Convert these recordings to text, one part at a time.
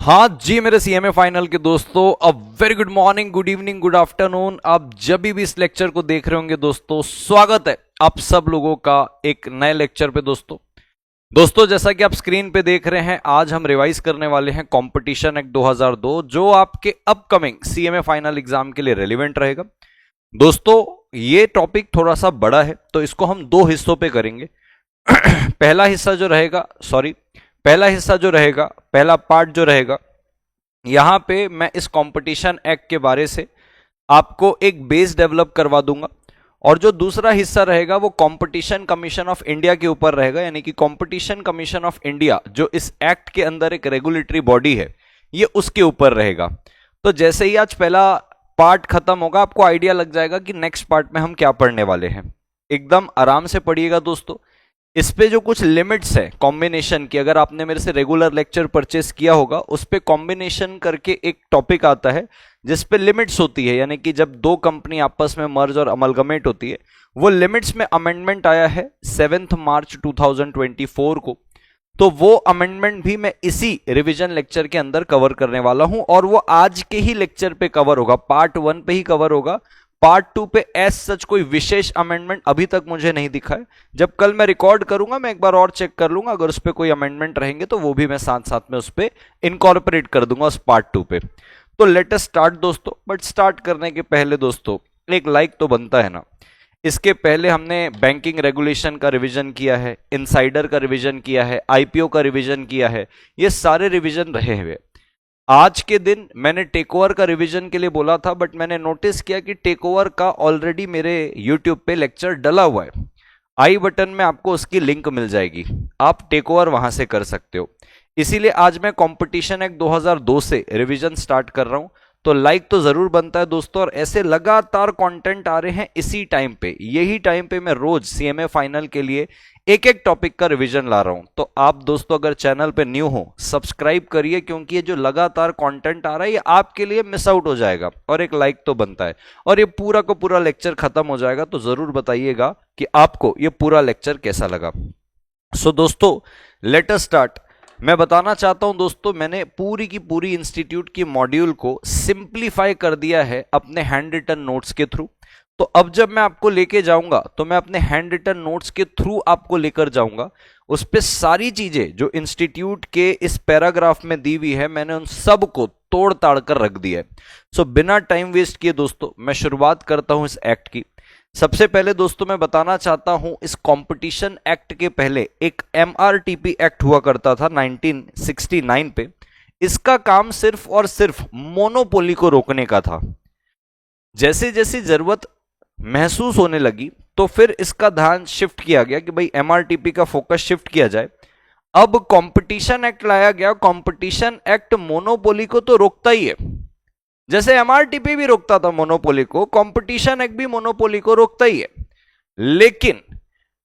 हाँ जी मेरे CMA final के दोस्तों, a very good morning, good evening, good afternoon. आप जब भी इस लेक्चर को देख रहे होंगे दोस्तों, स्वागत है आप सब लोगों का एक नए लेक्चर पे। दोस्तों जैसा कि आप स्क्रीन पे देख रहे हैं, आज हम रिवाइज करने वाले हैं कंपटीशन एक्ट 2002, जो आपके अपकमिंग सीएमए फाइनल एग्जाम के लिए रेलिवेंट रहेगा। दोस्तों ये टॉपिक थोड़ा सा बड़ा है, तो इसको हम दो हिस्सों पे करेंगे। पहला पार्ट जो रहेगा, यहां पे मैं इस कंपटीशन एक्ट के बारे से आपको एक बेस डेवलप करवा दूंगा, और जो दूसरा हिस्सा रहेगा वो कंपटीशन कमीशन ऑफ इंडिया के ऊपर रहेगा। यानी कि कंपटीशन कमीशन ऑफ इंडिया जो इस एक्ट के अंदर एक रेगुलेटरी बॉडी है, ये उसके ऊपर रहेगा। तो जैसे ही आज पहला पार्ट खत्म होगा, आपको आइडिया लग जाएगा कि नेक्स्ट पार्ट में हम क्या पढ़ने वाले हैं। एकदम आराम से पढ़िएगा दोस्तों। इस पे जो कुछ लिमिट्स है कॉम्बिनेशन की, अगर आपने मेरे से रेगुलर लेक्चर परचेस किया होगा, उस पे कॉम्बिनेशन करके एक टॉपिक आता है जिस पे लिमिट्स होती है। यानी कि जब दो कंपनी आपस में मर्ज और अमलगमेट होती है, वो लिमिट्स में अमेंडमेंट आया है 7 मार्च 2024 को। तो वो अमेंडमेंट भी मैं इसी रिवीजन लेक्चर के अंदर कवर करने वाला हूं, और वो आज के ही लेक्चर पे कवर होगा। पार्ट 1 पे ही कवर होगा। पार्ट 2 पे एज सच कोई विशेष अमेंडमेंट अभी तक मुझे नहीं दिखा है। जब कल मैं रिकॉर्ड करूंगा, मैं एक बार और चेक कर लूंगा, अगर उस पर कोई अमेंडमेंट रहेंगे तो वो भी मैं साथ साथ में उस पर इनकॉर्पोरेट कर दूंगा उस पार्ट 2 पे। तो लेट अस स्टार्ट दोस्तों। बट स्टार्ट करने के पहले दोस्तों एक लाइक तो बनता है ना। इसके पहले हमने बैंकिंग रेगुलेशन का रिवीजन किया है, इनसाइडर का रिवीजन किया है, आईपीओ का रिवीजन किया है, ये सारे रिवीजन रहे हुए। आज के दिन मैंने टेक ओवर का रिवीजन के लिए बोला था, बट मैंने नोटिस किया कि टेक ओवर का ऑलरेडी मेरे यूट्यूब पे लेक्चर डला हुआ है। आई बटन में आपको उसकी लिंक मिल जाएगी, आप टेक ओवर वहां से कर सकते हो। इसीलिए आज मैं कंपटीशन एक्ट 2002 से रिवीजन स्टार्ट कर रहा हूं। तो लाइक तो जरूर बनता है दोस्तों, और ऐसे लगातार कंटेंट आ रहे हैं इसी टाइम पे। यही टाइम पे मैं रोज सीएमए फाइनल के लिए एक एक टॉपिक का रिवीजन ला रहा हूं। तो आप दोस्तों अगर चैनल पे न्यू हो, सब्सक्राइब करिए, क्योंकि ये जो लगातार कंटेंट आ रहा है ये आपके लिए मिस आउट हो जाएगा, और एक लाइक तो बनता है। और ये पूरा का पूरा लेक्चर खत्म हो जाएगा, तो जरूर बताइएगा कि आपको ये पूरा लेक्चर कैसा लगा। सो दोस्तों लेट अस स्टार्ट। मैं बताना चाहता हूं दोस्तों, मैंने पूरी की पूरी इंस्टीट्यूट की मॉड्यूल को सिंप्लीफाई कर दिया है अपने हैंड रिटन नोट्स के थ्रू। तो अब जब मैं आपको लेके जाऊंगा, तो मैं अपने हैंड रिटन नोट्स के थ्रू आपको लेकर जाऊंगा। उस पे सारी चीजें जो इंस्टीट्यूट के इस पैराग्राफ में दी हुई है, मैंने उन सब को तोड़ ताड़ कर रख दिया है। सो बिना टाइम वेस्ट किए दोस्तों मैं शुरुआत करता हूं इस एक्ट की। सबसे पहले दोस्तों मैं बताना चाहता हूं, इस कंपटीशन एक्ट के पहले एक एमआरटीपी एक्ट हुआ करता था 1969 पे। इसका काम सिर्फ और सिर्फ मोनोपोली को रोकने का था। जैसे जैसे जरूरत महसूस होने लगी, तो फिर इसका ध्यान शिफ्ट किया गया कि भाई एमआरटीपी का फोकस शिफ्ट किया जाए। अब कंपटीशन एक्ट लाया गया। कंपटीशन एक्ट मोनोपोली को तो रोकता ही है, जैसे एमआरटीपी भी रोकता था मोनोपोली को, कंपटीशन एक्ट भी मोनोपोली को रोकता ही है। लेकिन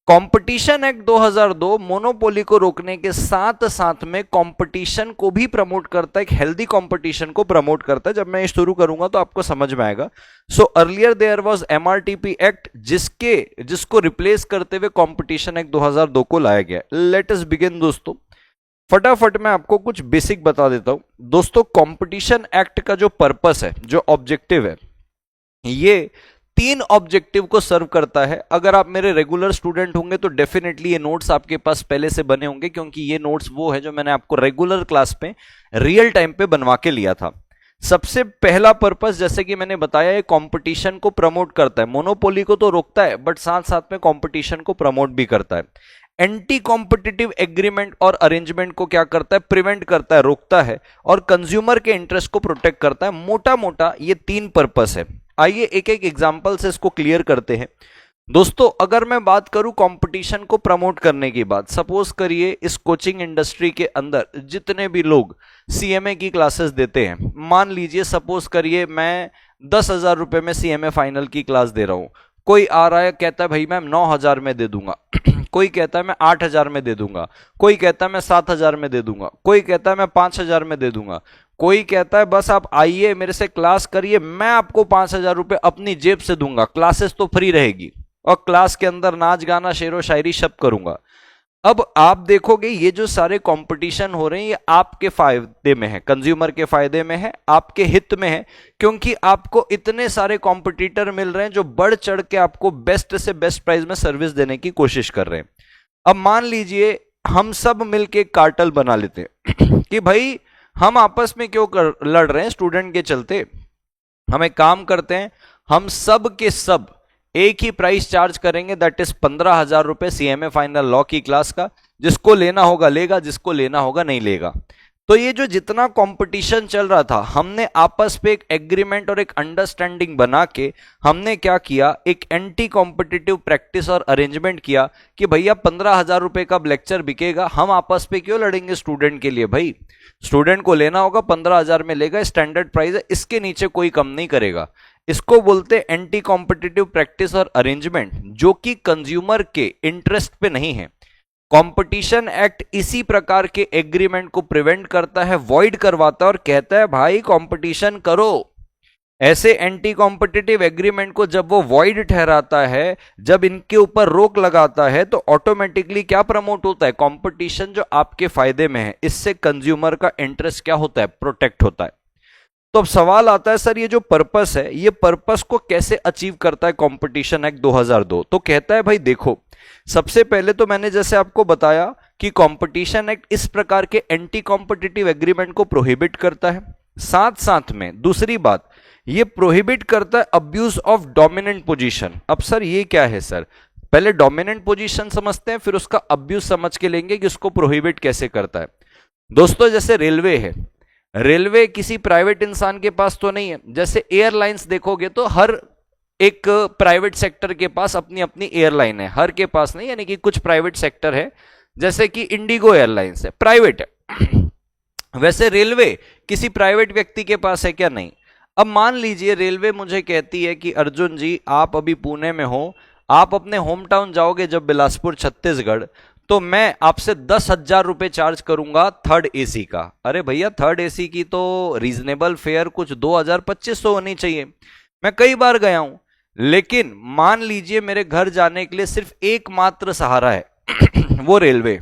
कंपटीशन एक्ट 2002 मोनोपोली को रोकने के साथ साथ में कंपटीशन को भी प्रमोट करता है, एक हेल्दी कंपटीशन को प्रमोट करता है। जब मैं ये शुरू करूंगा तो आपको समझ में आएगा। So earlier there was MRTP act, जिसको रिप्लेस करते हुए कंपटीशन एक्ट 2002 को लाया गया। लेट अस बिगिन दोस्तों। फटाफट मैं आपको कुछ बेसिक बता देता हूं दोस्तों। कंपटीशन एक्ट का जो पर्पस है, जो ऑब्जेक्टिव है, ये 3 ऑब्जेक्टिव को सर्व करता है। अगर आप मेरे रेगुलर स्टूडेंट होंगे तो डेफिनेटली ये नोट्स आपके पास पहले से बने होंगे, क्योंकि ये नोट्स वो है जो मैंने आपको रेगुलर क्लास पे रियल टाइम पे बनवा के लिया था। सबसे पहला पर्पस, जैसे कि मैंने बताया, ये कंपटीशन को प्रमोट करता है। मोनोपोली को तो रोकता है, बट साथ साथ में कंपटीशन को प्रमोट भी करता है। एंटी कॉम्पिटिटिव एग्रीमेंट और अरेंजमेंट को क्या करता है? प्रिवेंट करता है, रोकता है, और कंज्यूमर के इंटरेस्ट को प्रोटेक्ट करता है। मोटा मोटा ये 3 पर्पस है। आइए एक एक एग्जांपल से इसको क्लियर करते हैं दोस्तों। अगर मैं बात करूं कंपटीशन को प्रमोट करने की बात, सपोज करिए इस कोचिंग इंडस्ट्री के अंदर जितने भी लोग सीएमए की क्लासेस देते हैं, मान लीजिए सपोज करिए मैं 10,000 रुपए में सीएमए फाइनल की क्लास दे रहा हूं। कोई आ रहा है, कहता है भाई मैं 9,000 में दे दूंगा, कोई कहता है मैं 8,000 में दे दूंगा, कोई कहता है मैं 7,000 में दे दूंगा, कोई कहता है मैं 5,000 में दे दूंगा, कोई कहता है बस आप आइए मेरे से क्लास करिए, मैं आपको 5,000 रुपए अपनी जेब से दूंगा, क्लासेस तो फ्री रहेगी, और क्लास के अंदर नाच गाना शेरो शायरी सब करूंगा। अब आप देखोगे ये जो सारे कंपटीशन हो रहे हैं ये आपके फायदे में है, कंज्यूमर के फायदे में है, आपके हित में है, क्योंकि आपको इतने सारे कॉम्पिटिटर मिल रहे हैं जो बढ़ चढ़ के आपको बेस्ट से बेस्ट प्राइस में सर्विस देने की कोशिश कर रहे हैं। अब मान लीजिए हम सब मिलके एक कार्टेल बना लेते हैं कि भाई हम आपस में क्यों लड़ रहे हैं स्टूडेंट के चलते, हम एक काम करते हैं, हम सब के सब एक ही प्राइस चार्ज करेंगे, दैट इज 15,000 रुपए सीएमए फाइनल लॉ की क्लास का। जिसको लेना होगा लेगा, जिसको लेना होगा नहीं लेगा। तो ये जो जितना कंपटीशन चल रहा था, हमने आपस पे एक एग्रीमेंट और एक अंडरस्टैंडिंग बना के हमने क्या किया, एक एंटी कॉम्पिटिटिव प्रैक्टिस और अरेंजमेंट किया कि भैया 15,000 रुपए का लेक्चर बिकेगा, हम आपस पे क्यों लड़ेंगे स्टूडेंट के लिए, भाई स्टूडेंट को लेना होगा 15,000 में लेगा, स्टैंडर्ड प्राइस है, इसके नीचे कोई कम नहीं करेगा। इसको बोलते एंटी कॉम्पिटिटिव प्रैक्टिस और अरेंजमेंट, जो कि कंज्यूमर के इंटरेस्ट पे नहीं है। कंपटीशन एक्ट इसी प्रकार के एग्रीमेंट को प्रिवेंट करता है, वॉइड करवाता है और कहता है भाई कंपटीशन करो। ऐसे एंटी कॉम्पिटिटिव एग्रीमेंट को जब वो वॉइड ठहराता है, जब इनके ऊपर रोक लगाता है, तो ऑटोमेटिकली क्या प्रमोट होता है, कंपटीशन जो आपके फायदे में है। इससे कंज्यूमर का इंटरेस्ट क्या होता है, प्रोटेक्ट होता है। तो अब सवाल आता है सर ये जो पर्पस है, ये पर्पस को कैसे अचीव करता है कंपटीशन एक्ट 2002। तो कहता है भाई देखो, सबसे पहले तो मैंने जैसे आपको बताया कि कंपटीशन एक्ट इस प्रकार के एंटी कॉम्पिटिटिव एग्रीमेंट को प्रोहिबिट करता है। साथ साथ में दूसरी बात, ये प्रोहिबिट करता है अब्यूज ऑफ डोमिनेंट पोजीशन। अब सर ये क्या है सर, पहले डोमिनेंट पोजीशन समझते हैं, फिर उसका अब्यूज समझ के लेंगे कि उसको प्रोहिबिट कैसे करता है। दोस्तों जैसे रेलवे है, रेलवे किसी प्राइवेट इंसान के पास तो नहीं है। जैसे एयरलाइंस देखोगे तो हर एक प्राइवेट सेक्टर के पास अपनी अपनी एयरलाइन है, हर के पास नहीं, यानी कि कुछ प्राइवेट सेक्टर है, जैसे कि इंडिगो एयरलाइंस है, प्राइवेट है। वैसे रेलवे किसी प्राइवेट व्यक्ति के पास है क्या, नहीं। अब मान लीजिए रेलवे मुझे कहती है कि अर्जुन जी आप अभी पुणे में हो, आप अपने होम टाउन जाओगे जब बिलासपुर छत्तीसगढ़, तो मैं आपसे 10,000 रुपए चार्ज करूंगा थर्ड एसी का। अरे भैया थर्ड एसी की तो रीजनेबल फेयर कुछ 2,000-2,500 होनी चाहिए। मैं कई बार गया हूं, लेकिन मान लीजिए मेरे घर जाने के लिए सिर्फ एकमात्र सहारा है वो रेलवे।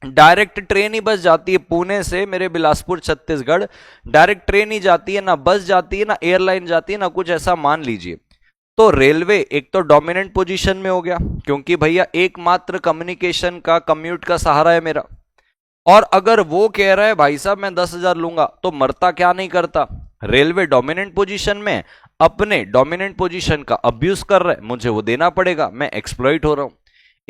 डायरेक्ट ट्रेन ही बस जाती है पुणे से मेरे बिलासपुर छत्तीसगढ़, डायरेक्ट ट्रेन ही जाती है, ना बस जाती है, ना एयरलाइन जाती है, ना कुछ ऐसा मान लीजिए। तो रेलवे एक तो डोमिनेंट पोजीशन में हो गया, क्योंकि भैया एकमात्र कम्युनिकेशन का कम्यूट का सहारा है मेरा। और अगर वो कह रहा है भाई साहब मैं 10,000 लूंगा, तो मरता क्या नहीं करता, रेलवे डोमिनेंट पोजीशन में अपने डोमिनेंट पोजीशन का अब्यूज कर रहा है, मुझे वो देना पड़ेगा, मैं एक्सप्लॉइट हो रहा हूं।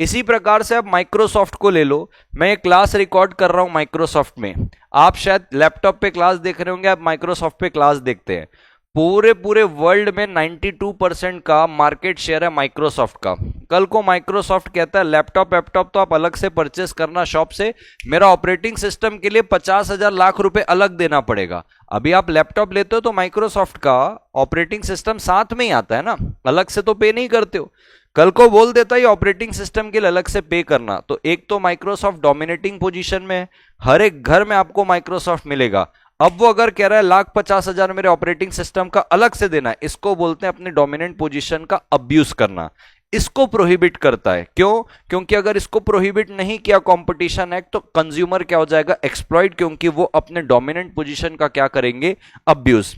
इसी प्रकार से आप माइक्रोसॉफ्ट को ले लो, मैं ये क्लास रिकॉर्ड कर रहा हूं माइक्रोसॉफ्ट में, आप शायद लैपटॉप पे क्लास देख रहे होंगे, आप माइक्रोसॉफ्ट पे क्लास देखते हैं। पूरे वर्ल्ड में 92% का मार्केट शेयर है माइक्रोसॉफ्ट का। कल को माइक्रोसॉफ्ट कहता है लैपटॉप तो आप अलग से परचेस करना शॉप से, मेरा ऑपरेटिंग सिस्टम के लिए 50,000 लाख रुपए अलग देना पड़ेगा। अभी आप लैपटॉप लेते हो तो माइक्रोसॉफ्ट का ऑपरेटिंग सिस्टम साथ में ही आता है ना, अलग से तो पे नहीं करते हो। कल को बोल देता है ऑपरेटिंग सिस्टम के लिए अलग से पे करना। तो एक तो माइक्रोसॉफ्ट डोमिनेटिंग पोजीशन में है, हर एक घर में आपको माइक्रोसॉफ्ट मिलेगा। अब वो अगर कह रहा है 1,50,000 मेरे ऑपरेटिंग सिस्टम का अलग से देना है, इसको बोलते हैं अपने डोमिनेंट पोजीशन का अब्यूज करना। इसको प्रोहिबिट करता है। क्यों? क्योंकि अगर इसको प्रोहिबिट नहीं किया कंपटीशन एक्ट, तो कंज्यूमर क्या हो जाएगा, एक्सप्लॉइट, क्योंकि वो अपने डोमिनेंट पोजीशन का क्या करेंगे, अब्यूज।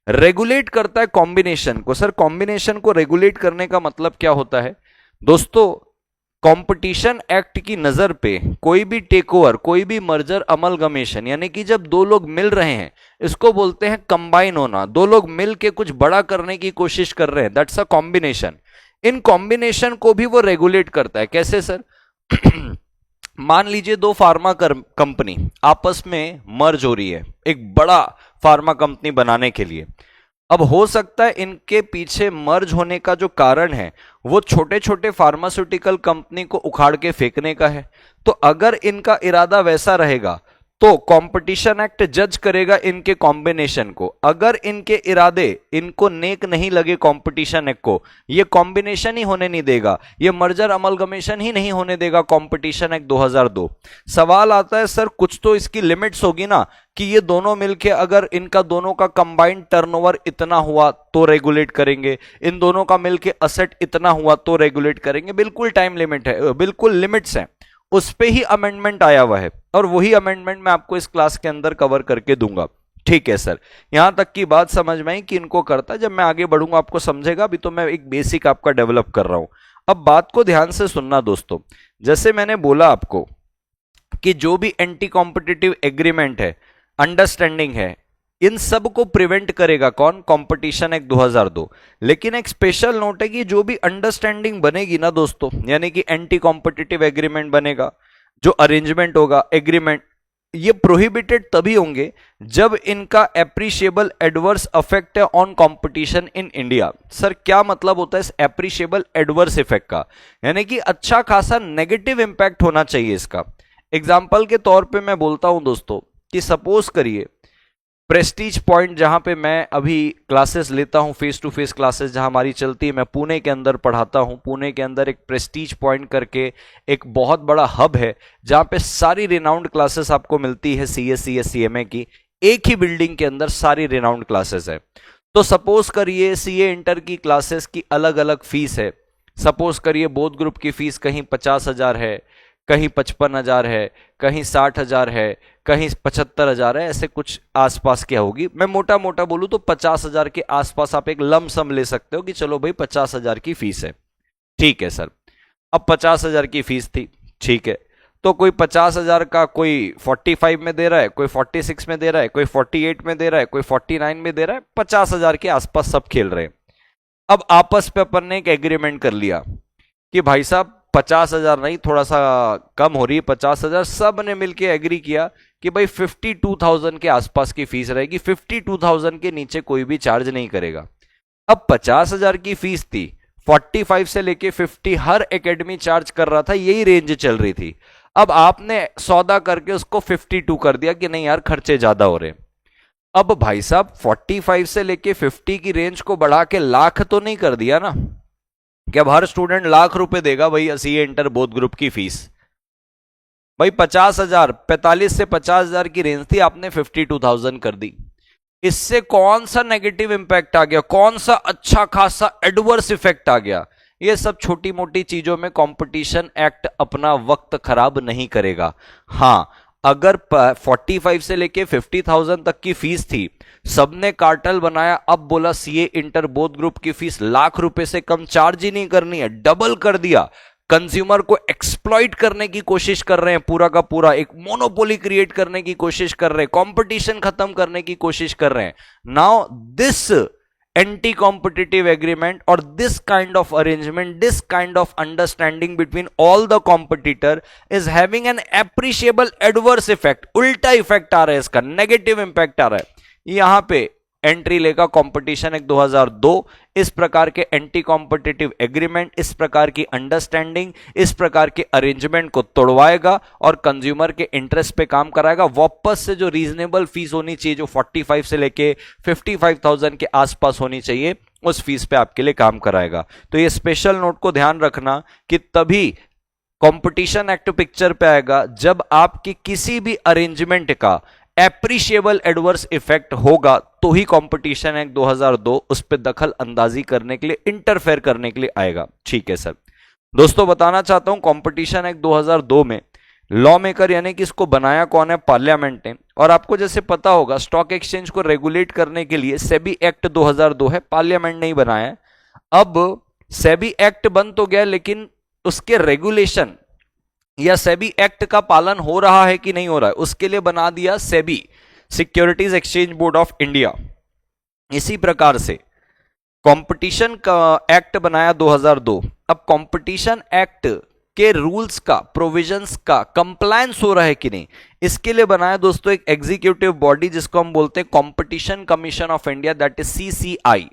रेगुलेट करता है कॉम्बिनेशन को। सर कॉम्बिनेशन को रेगुलेट करने का मतलब क्या होता है दोस्तों, कंपटीशन एक्ट की नजर पे कोई भी टेक ओवर, कोई भी मर्जर अमलगमेशन, यानी कि जब दो लोग मिल रहे हैं, इसको बोलते हैं कंबाइन होना। दो लोग मिल के कुछ बड़ा करने की कोशिश कर रहे हैं, that's a combination. In combination को भी वो रेगुलेट करता है। कैसे सर? मान लीजिए दो फार्मा कंपनी आपस में मर्ज हो रही है एक बड़ा फार्मा कंपनी बनाने के लिए। अब हो सकता है इनके पीछे मर्ज होने का जो कारण है वो छोटे छोटे फार्मास्यूटिकल कंपनी को उखाड़ के फेंकने का है। तो अगर इनका इरादा वैसा रहेगा तो कंपटीशन एक्ट जज करेगा इनके कॉम्बिनेशन को। अगर इनके इरादे इनको नेक नहीं लगे कंपटीशन एक्ट को, ये कॉम्बिनेशन ही होने नहीं देगा, ये मर्जर अमलगमेशन ही नहीं होने देगा कंपटीशन एक्ट 2002। सवाल आता है सर कुछ तो इसकी लिमिट्स होगी ना, कि ये दोनों मिलके अगर इनका दोनों का कंबाइंड टर्नओवर इतना हुआ तो रेगुलेट करेंगे, इन दोनों का मिलके असेट इतना हुआ तो रेगुलेट करेंगे। बिल्कुल टाइम लिमिट है, बिल्कुल लिमिट्स हैं। उस पे ही अमेंडमेंट आया हुआ है और वही अमेंडमेंट मैं आपको इस क्लास के अंदर कवर करके दूंगा। ठीक है सर, यहां तक की बात समझ में आई कि इनको करता, जब मैं आगे बढ़ूंगा आपको समझेगा। अभी तो मैं एक बेसिक आपका डेवलप कर रहा हूं। अब बात को ध्यान से सुनना दोस्तों, जैसे मैंने बोला आपको कि जो भी एंटी कॉम्पिटिटिव एग्रीमेंट है, अंडरस्टैंडिंग है, इन सब को प्रिवेंट करेगा कौन? Competition act 2002। लेकिन एक स्पेशल नोट है कि जो भी अंडरस्टैंडिंग बनेगी ना दोस्तों, यानी कि एंटी कॉम्पिटिटिव एग्रीमेंट बनेगा, जो अरेंजमेंट होगा, एग्रीमेंट, ये प्रोहिबिटेड तभी होंगे जब इनका एप्रिशिएबल एडवर्स इफेक्ट है on competition in India. Sir क्या मतलब होता है इस एप्रिशिएबल एडवर्स इफेक्ट का? यानी कि अच्छा खासा नेगेटिव इंपैक्ट होना चाहिए इसका। एग्जाम्पल के तौर पे मैं बोलता हूं दोस्तों कि सपोज करिए प्रेस्टीज पॉइंट, जहां पे मैं अभी क्लासेस लेता हूं, फेस टू फेस क्लासेस जहां हमारी चलती है, मैं पुणे के अंदर पढ़ाता हूं। पुणे के अंदर एक प्रेस्टीज पॉइंट करके एक बहुत बड़ा हब है जहां पे सारी रिनाउंड क्लासेस आपको मिलती है, सीएस, सीएस, सीएमए की, एक ही बिल्डिंग के अंदर सारी रिनाउंड क्लासेस है। तो सपोज करिए सीए इंटर की क्लासेस की अलग अलग फीस है। सपोज करिए बोथ ग्रुप की फीस कहीं 50,000 है, कहीं 55,000 है, कहीं 60,000 है, कहीं 75,000 है, ऐसे कुछ आसपास क्या होगी। मैं मोटा मोटा बोलूं तो 50,000 के आसपास आप एक लमसम ले सकते हो कि चलो भाई 50,000 की फीस है। ठीक है सर, अब 50,000 की फीस थी, ठीक है, तो कोई 50,000 का कोई 45 में दे रहा है, कोई 46 में दे रहा है, कोई 48 में दे रहा है, कोई 49 में दे रहा है, 50,000 के आसपास सब खेल रहे हैं। अब आपस पे अपन ने एक एग्रीमेंट कर लिया कि भाई साहब 50,000 नहीं, थोड़ा सा कम हो रही है 50,000। सब ने मिलकर एग्री किया कि भाई 52,000 के आसपास की फीस रहेगी, 52,000 के नीचे कोई भी चार्ज नहीं करेगा। अब 50,000 की फीस थी, 45 से लेके 50 हर एकेडमी चार्ज कर रहा था, यही रेंज चल रही थी। अब आपने सौदा करके उसको 52 कर दिया कि नहीं यार खर्चे ज्यादा हो रहे हैं। अब भाई साहब 45 से लेके 50 की रेंज को बढ़ा के लाख तो नहीं कर दिया ना, कि अब हर स्टूडेंट लाख रुपए देगा भाई सीए इंटर बोथ ग्रुप की फीस। भाई 50,000, 45 से 50,000 की रेंज थी, आपने 52,000 कर दी। इससे कौन सा नेगेटिव इंपैक्ट आ गया, कौन सा अच्छा खासा एडवर्स इफेक्ट आ गया? ये सब छोटी मोटी चीजों में कंपटीशन एक्ट अपना वक्त खराब नहीं करेगा। हां, अगर 45 से लेके 50,000 तक की फीस थी, सबने कार्टेल बनाया, अब बोला सीए इंटर बोथ ग्रुप की फीस लाख रुपए से कम चार्ज ही नहीं करनी है, डबल कर दिया। कंज्यूमर को एक्सप्लॉइट करने की कोशिश कर रहे हैं, पूरा का पूरा एक मोनोपोली क्रिएट करने की कोशिश कर रहे हैं, कंपटीशन खत्म करने की कोशिश कर रहे हैं। Now this anti competitive agreement और this kind of arrangement, this kind of understanding between all the competitor is having an appreciable adverse effect. उल्टा इफेक्ट आ रहा है, इसका नेगेटिव इंपैक्ट आ रहा है। यहां पे एंट्री लेगा कंपटीशन एक्ट 2002। इस प्रकार के एंटी कॉम्पिटिटिव एग्रीमेंट, इस प्रकार की अंडरस्टैंडिंग, इस प्रकार के अरेंजमेंट को तोड़वाएगा और कंज्यूमर के इंटरेस्ट पे काम कराएगा। वापस से जो रीजनेबल फीस होनी चाहिए, जो 45 से लेके 55,000 के आसपास होनी चाहिए, उस फीस पे आपके लिए काम कराएगा। तो ये स्पेशल नोट को ध्यान रखना कि तभी कंपटीशन एक्ट पिक्चर पे आएगा जब आपकी किसी भी अरेंजमेंट का एप्रिशिएबल एडवर्स इफेक्ट होगा, तो ही कंपटीशन एक्ट 2002 उस पर दखल अंदाजी करने के लिए, इंटरफेयर करने के लिए आएगा। ठीक है सर, दोस्तों बताना चाहता हूं कंपटीशन एक्ट 2002 में लॉ मेकर यानी कि इसको बनाया कौन है? पार्लियामेंट ने। और आपको जैसे पता होगा स्टॉक एक्सचेंज को रेगुलेट करने के लिए सेबी एक्ट 2002 है, पार्लियामेंट ने ही बनाया है। अब सेबी एक्ट बन तो गया, लेकिन उसके रेगुलेशन या सेबी एक्ट का पालन हो रहा है कि नहीं हो रहा है, उसके लिए बना दिया SEBI, securities exchange board of India. इसी प्रकार से कंपटीशन का एक्ट बनाया 2002। अब कंपटीशन एक्ट के रूल्स का, प्रोविजंस का कंप्लायंस हो रहा है कि नहीं, इसके लिए बनाया दोस्तों एक एग्जीक्यूटिव बॉडी जिसको हम बोलते हैं competition commission of India, that is CCI.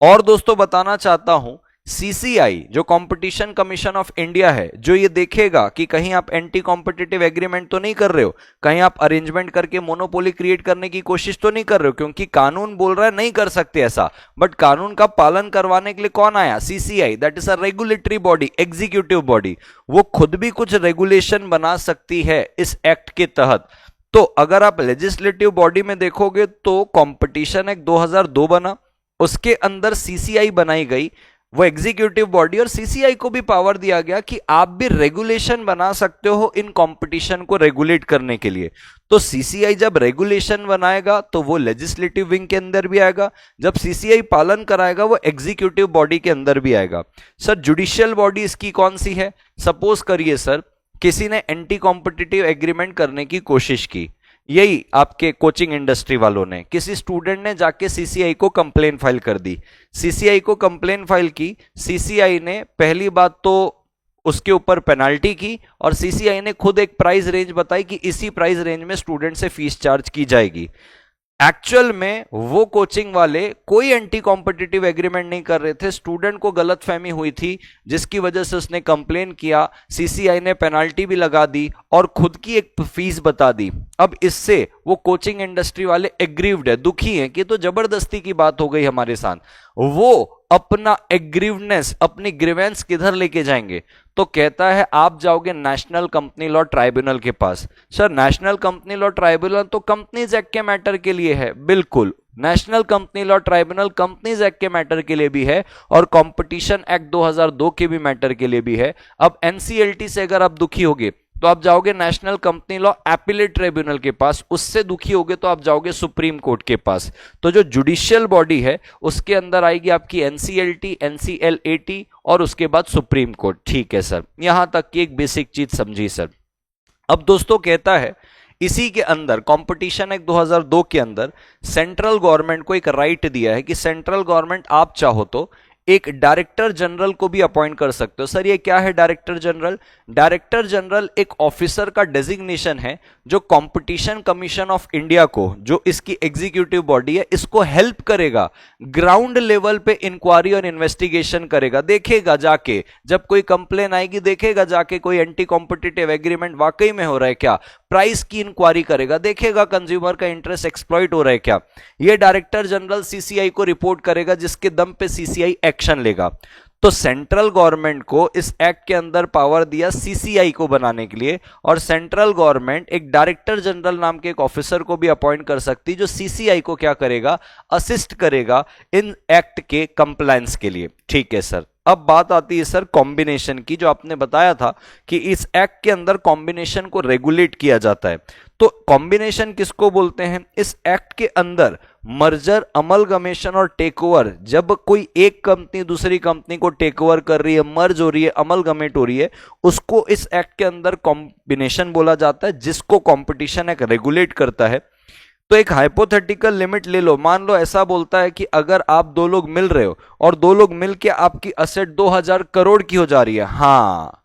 और दोस्तों बताना चाहता हूं सीसीआई जो कंपटीशन कमीशन ऑफ इंडिया है, जो ये देखेगा कि कहीं आप एंटी कॉम्पिटिटिव एग्रीमेंट तो नहीं कर रहे हो, कहीं आप अरेंजमेंट करके मोनोपोली क्रिएट करने की कोशिश तो नहीं कर रहे हो, क्योंकि कानून बोल रहा है नहीं कर सकते ऐसा। बट कानून का पालन करवाने के लिए कौन आया? CCI, that is a regulatory body, executive body. वो खुद भी कुछ रेगुलेशन बना सकती है इस एक्ट के तहत। तो अगर आप लेजिस्लेटिव बॉडी में देखोगे तो कंपटीशन एक्ट 2002 बना, उसके अंदर सीसीआई बनाई गई। वो एग्जीक्यूटिव बॉडी और सीसीआई को भी पावर दिया गया कि आप भी रेगुलेशन बना सकते हो इन कंपटीशन को रेगुलेट करने के लिए। तो सीसीआई जब रेगुलेशन बनाएगा तो वो लेजिस्लेटिव विंग के अंदर भी आएगा, जब सीसीआई पालन कराएगा वो एग्जीक्यूटिव बॉडी के अंदर भी आएगा। सर जुडिशियल बॉडी इसकी कौन सी है? सपोज करिए सर किसी ने एंटी कॉम्पिटिटिव एग्रीमेंट करने की कोशिश की, यही आपके कोचिंग इंडस्ट्री वालों ने, किसी स्टूडेंट ने जाके सीसीआई को कंप्लेन फाइल कर दी, सीसीआई को कंप्लेन फाइल की, सीसीआई ने पहली बात तो उसके ऊपर पेनाल्टी की और सीसीआई ने खुद एक प्राइस रेंज बताई कि इसी प्राइस रेंज में स्टूडेंट से फीस चार्ज की जाएगी। एक्चुअल में वो कोचिंग वाले कोई एंटी कॉम्पिटिटिव एग्रीमेंट नहीं कर रहे थे, स्टूडेंट को गलतफहमी हुई थी जिसकी वजह से उसने कंप्लेन किया, सीसीआई ने पेनाल्टी भी लगा दी और खुद की एक फीस बता दी। अब इससे वो कोचिंग इंडस्ट्री वाले एग्रीव्ड है, दुखी हैं कि तो जबरदस्ती की बात हो गई हमारे साथ। वो अपना एग्रीवनेस, अपनी ग्रीवेंस किधर लेके जाएंगे? तो कहता है आप जाओगे नेशनल कंपनी लॉ ट्राइब्यूनल के पास। Sir national company law tribunal तो कंपनीज एक्ट के मैटर के लिए है, बिल्कुल national company law tribunal companies act के मैटर के लिए भी है और कंपटीशन एक्ट 2002 के भी मैटर के लिए भी है। अब एनसीएलटी से अगर आप दुखी होगे तो आप जाओगे national company law appellate tribunal के पास, उससे दुखी होगे तो आप जाओगे सुप्रीम कोर्ट के पास। तो जो जुडिशियल बॉडी है उसके अंदर आएगी आपकी एनसीएलटी, एनसीएलएटी और उसके बाद सुप्रीम कोर्ट। ठीक है सर, यहां तक की एक बेसिक चीज समझी सर। अब दोस्तों कहता है इसी के अंदर कंपटीशन एक्ट 2002 के अंदर सेंट्रल गवर्नमेंट को एक राइट दिया है कि सेंट्रल गवर्नमेंट आप चाहो तो एक डायरेक्टर जनरल को भी अपॉइंट कर सकते हो। सर ये क्या है डायरेक्टर जनरल? डायरेक्टर जनरल एक ऑफिसर का डेजिग्नेशन है जो कंपटीशन कमीशन ऑफ इंडिया को, जो इसकी एग्जीक्यूटिव बॉडी है, इसको हेल्प करेगा, ग्राउंड लेवल पे इंक्वायरी और इन्वेस्टिगेशन करेगा, देखेगा जाके जब कोई कंप्लेन आएगी, देखेगा जाके कोई एंटी कॉम्पिटिटिव एग्रीमेंट वाकई में हो रहा है क्या, प्राइस की इंक्वायरी करेगा, देखेगा कंज्यूमर का इंटरेस्ट एक्सप्लॉइट हो रहा है क्या। ये डायरेक्टर जनरल सीसीआई को रिपोर्ट करेगा जिसके दम पे सीसीआई एक्शन लेगा। तो सेंट्रल गवर्नमेंट को इस एक्ट के अंदर पावर दिया सीसीआई को बनाने के लिए और सेंट्रल गवर्नमेंट एक डायरेक्टर जनरल नाम के एक ऑफिसर को भी अपॉइंट कर सकती जो सीसीआई को क्या करेगा, असिस्ट करेगा इन एक्ट के कंप्लायंस के लिए। ठीक है सर, अब बात आती है सर कॉम्बिनेशन की, जो आपने बताया था कि इस एक्ट के अंदर कॉम्बिनेशन को रेगुलेट किया जाता है। तो कॉम्बिनेशन किसको बोलते हैं? इस एक्ट के अंदर मर्जर, अमलगमेशन और टेक ओवर, जब कोई एक कंपनी दूसरी कंपनी को टेक ओवर कर रही है, मर्ज हो रही है, अमलगमेट हो रही है, उसको इस एक्ट के अंदर कॉम्बिनेशन बोला जाता है, जिसको कॉम्पिटिशन एक्ट रेगुलेट करता है। तो एक हाइपोथेटिकल लिमिट ले लो, मान लो ऐसा बोलता है कि अगर आप दो लोग मिल रहे हो और दो लोग मिलके आपकी असेट 2000 करोड़ की हो जा रही है, हाँ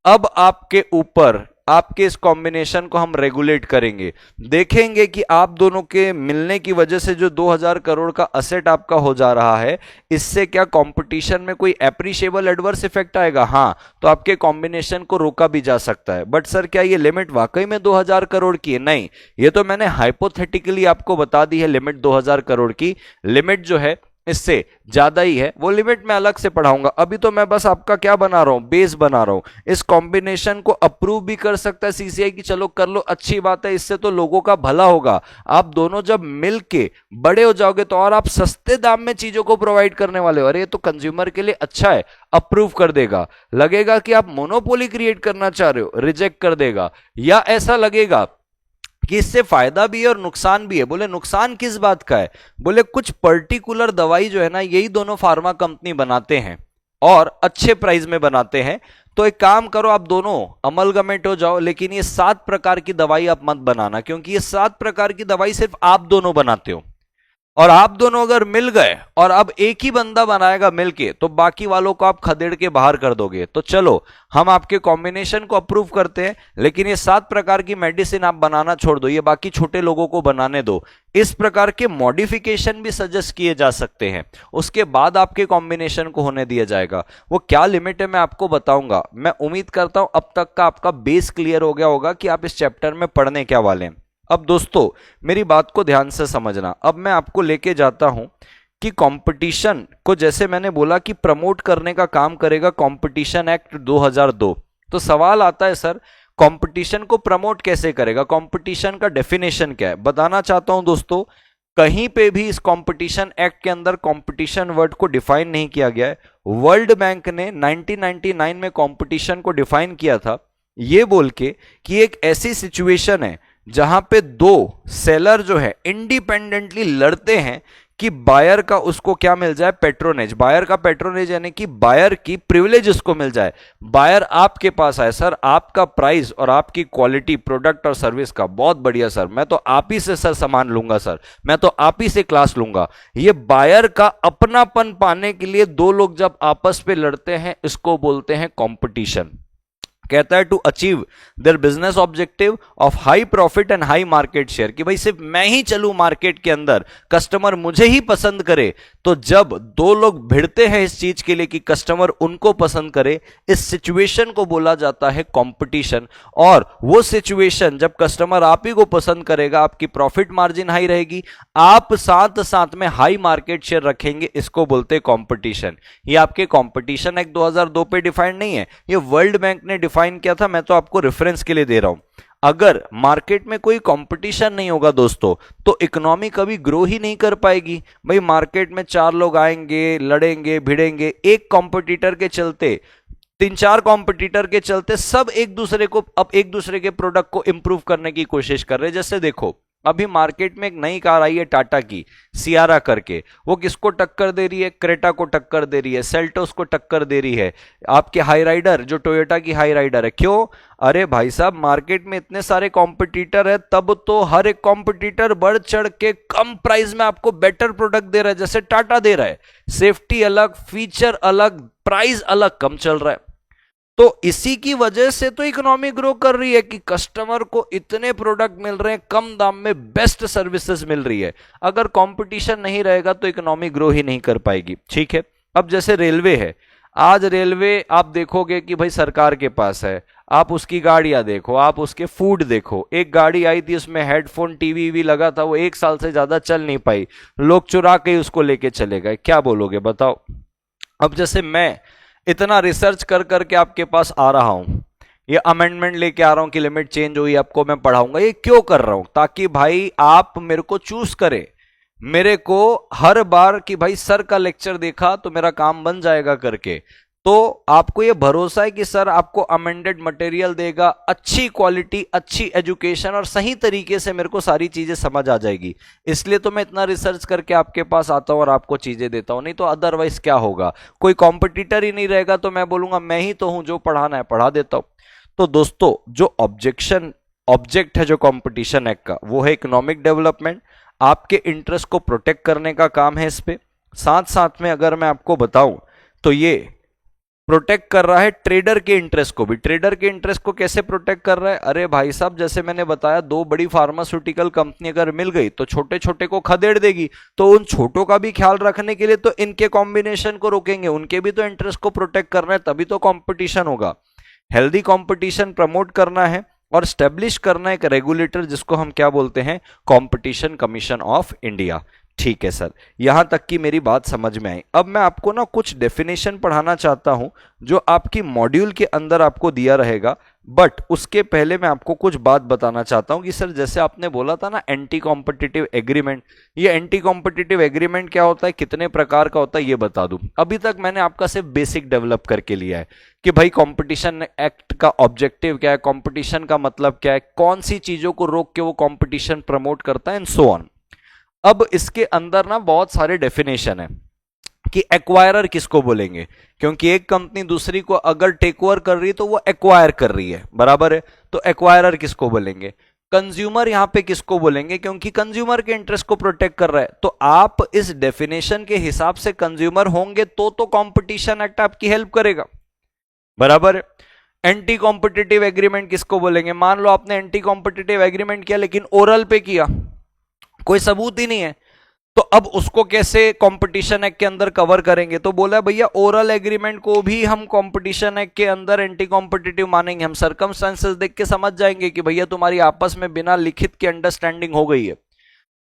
अब आपके ऊपर आपके इस कॉम्बिनेशन को हम रेगुलेट करेंगे, देखेंगे कि आप दोनों के मिलने की वजह से जो 2000 करोड़ का असेट आपका हो जा रहा है, इससे क्या कंपटीशन में कोई एप्रिशिएबल एडवर्स इफेक्ट आएगा? हाँ, तो आपके कॉम्बिनेशन को रोका भी जा सकता है। बट सर क्या ये लिमिट वाकई में 2000 करोड़ की है? नहीं, ये तो मैंने हाइपोथेटिकली आपको बता दी है लिमिट 2000 करोड़ की। लिमिट जो है इससे ज्यादा ही है, वो लिमिट मैं अलग से पढ़ाऊंगा। अभी तो मैं बस आपका क्या बना रहा हूं, बेस बना रहा हूं। इस कॉम्बिनेशन को अप्रूव भी कर सकता है सीसीआई की, चलो कर लो, अच्छी बात है, इससे तो लोगों का भला होगा। आप दोनों जब मिलके बड़े हो जाओगे तो और आप सस्ते दाम में चीजों को प्रोवाइड करने वाले हो। अरे ये तो कंज्यूमर के लिए अच्छा है, अप्रूव कर देगा। लगेगा कि आप मोनोपोली क्रिएट करना चाह रहे हो, रिजेक्ट कर देगा। या ऐसा लगेगा कि इससे फायदा भी है और नुकसान भी है। बोले नुकसान किस बात का है? बोले कुछ पर्टिकुलर दवाई जो है ना, यही दोनों फार्मा कंपनी बनाते हैं और अच्छे प्राइस में बनाते हैं। तो एक काम करो, आप दोनों अमलगमेट हो जाओ, लेकिन ये 7 प्रकार की दवाई आप मत बनाना, क्योंकि ये 7 प्रकार की दवाई सिर्फ आप दोनों बनाते हो। और आप दोनों अगर मिल गए और अब एक ही बंदा बनाएगा मिलके, तो बाकी वालों को आप खदेड़ के बाहर कर दोगे। तो चलो हम आपके कॉम्बिनेशन को अप्रूव करते हैं, लेकिन ये 7 प्रकार की मेडिसिन आप बनाना छोड़ दो, ये बाकी छोटे लोगों को बनाने दो। इस प्रकार के मॉडिफिकेशन भी सजेस्ट किए जा सकते हैं, उसके बाद आपके कॉम्बिनेशन को होने दिया जाएगा। वो क्या लिमिट है मैं आपको बताऊंगा। मैं उम्मीद करता हूं अब तक का आपका बेस क्लियर हो गया होगा कि आप इस चैप्टर में पढ़ने क्या वाले हैं। अब दोस्तों मेरी बात को ध्यान से समझना। अब मैं आपको लेके जाता हूं कि कंपटीशन को, जैसे मैंने बोला कि प्रमोट करने का काम करेगा कंपटीशन एक्ट 2002। तो सवाल आता है सर कंपटीशन को प्रमोट कैसे करेगा, कंपटीशन का डेफिनेशन क्या है? बताना चाहता हूं दोस्तों, कहीं पे भी इस कंपटीशन एक्ट के अंदर कंपटीशन वर्ड को डिफाइन नहीं किया गया है। वर्ल्ड बैंक ने 1999 में कंपटीशन को डिफाइन किया था ये बोल के कि एक ऐसी सिचुएशन है जहां पे दो सेलर जो है इंडिपेंडेंटली लड़ते हैं कि बायर का उसको क्या मिल जाए, पेट्रोनेज। बायर का पेट्रोनेज यानी कि बायर की प्रिविलेज उसको मिल जाए। बायर आपके पास आए, सर आपका प्राइस और आपकी क्वालिटी प्रोडक्ट और सर्विस का बहुत बढ़िया सर, मैं तो आप ही से सर सामान लूंगा, सर मैं तो आप ही से क्लास लूंगा। ये बायर का अपनापन पाने के लिए दो लोग जब आपस में लड़ते हैं इसको बोलते हैं कंपटीशन। कहता है to achieve their business objective of high profit and high market share, कि भाई सिर्फ मैं ही चलूं मार्केट के अंदर, कस्टमर मुझे ही पसंद करे। तो जब दो लोग भिड़ते हैं इस चीज के लिए कि कस्टमर उनको पसंद करे, इस सिचुएशन को बोला जाता है कंपटीशन। और वो सिचुएशन जब कस्टमर आप ही को पसंद करेगा, आपकी प्रॉफिट मार्जिन हाई रहेगी, आप साथ साथ में हाई मार्केट शेयर रखेंगे, इसको बोलते हैं कंपटीशन। ये आपके कंपटीशन एक्ट 2002 पे डिफाइंड नहीं है, ये वर्ल्ड बैंक ने डिफाइन किया था, मैं तो आपको रेफरेंस के लिए दे रहा हूं। अगर मार्केट में कोई कंपटीशन नहीं होगा दोस्तों तो इकोनॉमी कभी ग्रो ही नहीं कर पाएगी। भाई मार्केट में चार लोग आएंगे, लड़ेंगे, भिड़ेंगे, एक कॉम्पिटिटर के चलते, तीन चार कॉम्पिटिटर के चलते सब एक दूसरे को, अब एक दूसरे के प्रोडक्ट को इंप्रूव करने की कोशिश कर रहे हैं। जैसे देखो अभी मार्केट में एक नई कार आई है टाटा की, सियारा करके, वो किसको टक्कर दे रही है, क्रेटा को टक्कर दे रही है, सेल्टोस को टक्कर दे रही है, आपके हाई राइडर जो टोयोटा की हाई राइडर है। क्यों? अरे भाई साहब मार्केट में इतने सारे कॉम्पिटिटर है, तब तो हर एक कॉम्पिटिटर बढ़ चढ़ के कम प्राइस में आपको बेटर प्रोडक्ट दे रहा है, जैसे टाटा दे रहा है, सेफ्टी अलग, फीचर अलग, प्राइस अलग, कम चल रहा है। तो इसी की वजह से तो इकोनॉमी ग्रो कर रही है कि कस्टमर को इतने प्रोडक्ट मिल रहे हैं, कम दाम में बेस्ट सर्विसेज मिल रही है। अगर कंपटीशन नहीं रहेगा तो इकोनॉमी ग्रो ही नहीं कर पाएगी। ठीक है, अब जैसे रेलवे है, आज रेलवे आप देखोगे कि भाई सरकार के पास है, आप उसकी गाड़ियां देखो, आप उसके फूड देखो। एक गाड़ी आई थी उसमें हेडफोन टीवी भी लगा था, वो 1 साल से ज्यादा चल नहीं पाई, लोग चुरा के उसको लेके चले गए। क्या बोलोगे बताओ? अब जैसे मैं इतना रिसर्च कर करके आपके पास आ रहा हूं, ये अमेंडमेंट लेके आ रहा हूं कि लिमिट चेंज हुई, आपको मैं पढ़ाऊंगा, ये क्यों कर रहा हूं? ताकि भाई आप मेरे को चूज करें, मेरे को हर बार कि भाई सर का लेक्चर देखा तो मेरा काम बन जाएगा करके, तो आपको ये भरोसा है कि सर आपको अमेंडेड मटेरियल देगा, अच्छी क्वालिटी, अच्छी एजुकेशन और सही तरीके से मेरे को सारी चीजें समझ आ जाएगी। इसलिए तो मैं इतना रिसर्च करके आपके पास आता हूं और आपको चीजें देता हूं। नहीं तो अदरवाइज क्या होगा, कोई कॉम्पिटिटर ही नहीं रहेगा तो मैं बोलूंगा मैं ही तो हूं, जो पढ़ाना है पढ़ा देता हूं। तो दोस्तों जो ऑब्जेक्ट है जो कंपटीशन एक्ट का, वो है इकोनॉमिक डेवलपमेंट, आपके इंटरेस्ट को प्रोटेक्ट करने का काम है इस पे। साथ साथ में अगर मैं आपको बताऊं तो ये प्रोटेक्ट कर रहा है ट्रेडर के इंटरेस्ट को भी। ट्रेडर के इंटरेस्ट को कैसे प्रोटेक्ट कर रहा है? अरे भाई साहब जैसे मैंने बताया, दो बड़ी फार्मास्यूटिकल कंपनी अगर मिल गई तो छोटे छोटे को खदेड़ देगी, तो उन छोटों का भी ख्याल रखने के लिए तो इनके कॉम्बिनेशन को रोकेंगे, उनके भी तो इंटरेस्ट को प्रोटेक्ट करना है, तभी तो कॉम्पिटिशन होगा। हेल्दी कॉम्पिटिशन प्रमोट करना है और स्टेब्लिश करना एक रेगुलेटर जिसको हम क्या बोलते हैं, कॉम्पिटिशन कमीशन ऑफ इंडिया। ठीक है सर, यहां तक की मेरी बात समझ में आई। अब मैं आपको ना कुछ डेफिनेशन पढ़ाना चाहता हूं जो आपकी मॉड्यूल के अंदर आपको दिया रहेगा, बट उसके पहले मैं आपको कुछ बात बताना चाहता हूं कि सर जैसे आपने बोला था ना एंटी कॉम्पिटिटिव एग्रीमेंट, ये एंटी कॉम्पिटिटिव एग्रीमेंट क्या होता है, कितने प्रकार का होता है, ये बता दूं। अभी तक मैंने आपका सिर्फ बेसिक डेवलप करके लिया है कि भाई कंपटीशन एक्ट का ऑब्जेक्टिव क्या है, कंपटीशन का मतलब क्या है, कौन सी चीजों को रोक के वो कंपटीशन प्रमोट करता है एंड सो ऑन। अब इसके अंदर ना बहुत सारे डेफिनेशन है कि एक्वायरर किसको बोलेंगे, क्योंकि एक कंपनी दूसरी को अगर टेक ओवर कर रही है तो वो एक्वायर कर रही है, बराबर है, तो एक्वायरर किसको बोलेंगे। कंज्यूमर यहां पे किसको बोलेंगे, क्योंकि कंज्यूमर के इंटरेस्ट को प्रोटेक्ट कर रहा है। तो आप इस डेफिनेशन के हिसाब से कंज्यूमर होंगे तो कंपटीशन एक्ट आपकी हेल्प करेगा, बराबर है। एंटी कॉम्पिटिटिव एग्रीमेंट किसको बोलेंगे, मान लो आपने एंटी कॉम्पिटिटिव एग्रीमेंट किया लेकिन ओरल पे किया, कोई सबूत ही नहीं है, तो अब उसको कैसे कंपटीशन एक्ट के अंदर कवर करेंगे। तो बोला भैया ओरल एग्रीमेंट को भी हम कंपटीशन एक्ट के अंदर एंटी कॉम्पिटिटिव मानेंगे, हम सर्कमस्टेंसेस देख के समझ जाएंगे कि भैया तुम्हारी आपस में बिना लिखित के अंडरस्टैंडिंग हो गई है।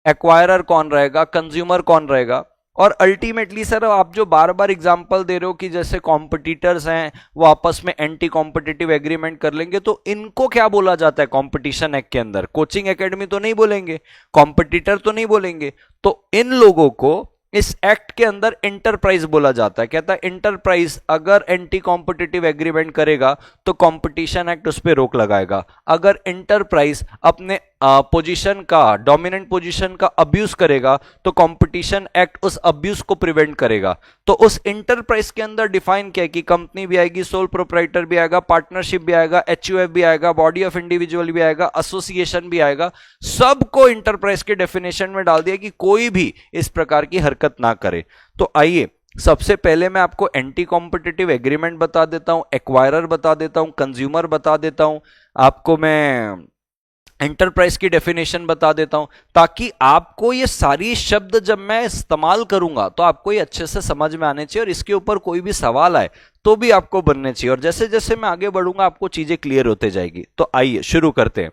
एक्वायरर कौन रहेगा, कंज्यूमर कौन रहेगा, और अल्टीमेटली सर आप जो बार बार एग्जांपल दे रहे हो कि जैसे कॉम्पिटिटर्स हैं वो आपस में एंटी कॉम्पिटिटिव एग्रीमेंट कर लेंगे, तो इनको क्या बोला जाता है कंपटीशन एक्ट के अंदर, कोचिंग एकेडमी तो नहीं बोलेंगे, कॉम्पिटिटर तो नहीं बोलेंगे, तो इन लोगों को इस एक्ट के अंदर इंटरप्राइज बोला जाता है। कहता है इंटरप्राइज अगर एंटी कॉम्पिटिटिव एग्रीमेंट करेगा तो कंपटीशन एक्ट उस पर रोक लगाएगा। अगर इंटरप्राइज अपने पोजीशन का, डोमिनेंट पोजीशन का अब्यूज करेगा तो कंपटीशन एक्ट उस अब्यूज को प्रिवेंट करेगा। तो उस इंटरप्राइज के अंदर डिफाइन किया कि कंपनी भी आएगी, सोल प्रोप्राइटर भी आएगा, पार्टनरशिप भी आएगा, एचयूएफ भी आएगा, बॉडी ऑफ इंडिविजुअल भी आएगा, एसोसिएशन भी आएगा। सबको इंटरप्राइज के डेफिनेशन में डाल दिया कि कोई भी इस प्रकार की हरकत ना करे। तो आइए सबसे पहले मैं आपको एंटी कॉम्पिटिटिव एग्रीमेंट बता देता हूं, एक्वायरर बता देता हूं, कंज्यूमर बता देता हूं, आपको मैं एंटरप्राइज की डेफिनेशन बता देता हूं, ताकि आपको ये सारी शब्द जब मैं इस्तेमाल करूंगा तो आपको ये अच्छे से समझ में आने चाहिए और इसके ऊपर कोई भी सवाल आए तो भी आपको बनने चाहिए। और जैसे जैसे मैं आगे बढ़ूंगा आपको चीजें क्लियर होते जाएगी। तो आइए शुरू करते हैं।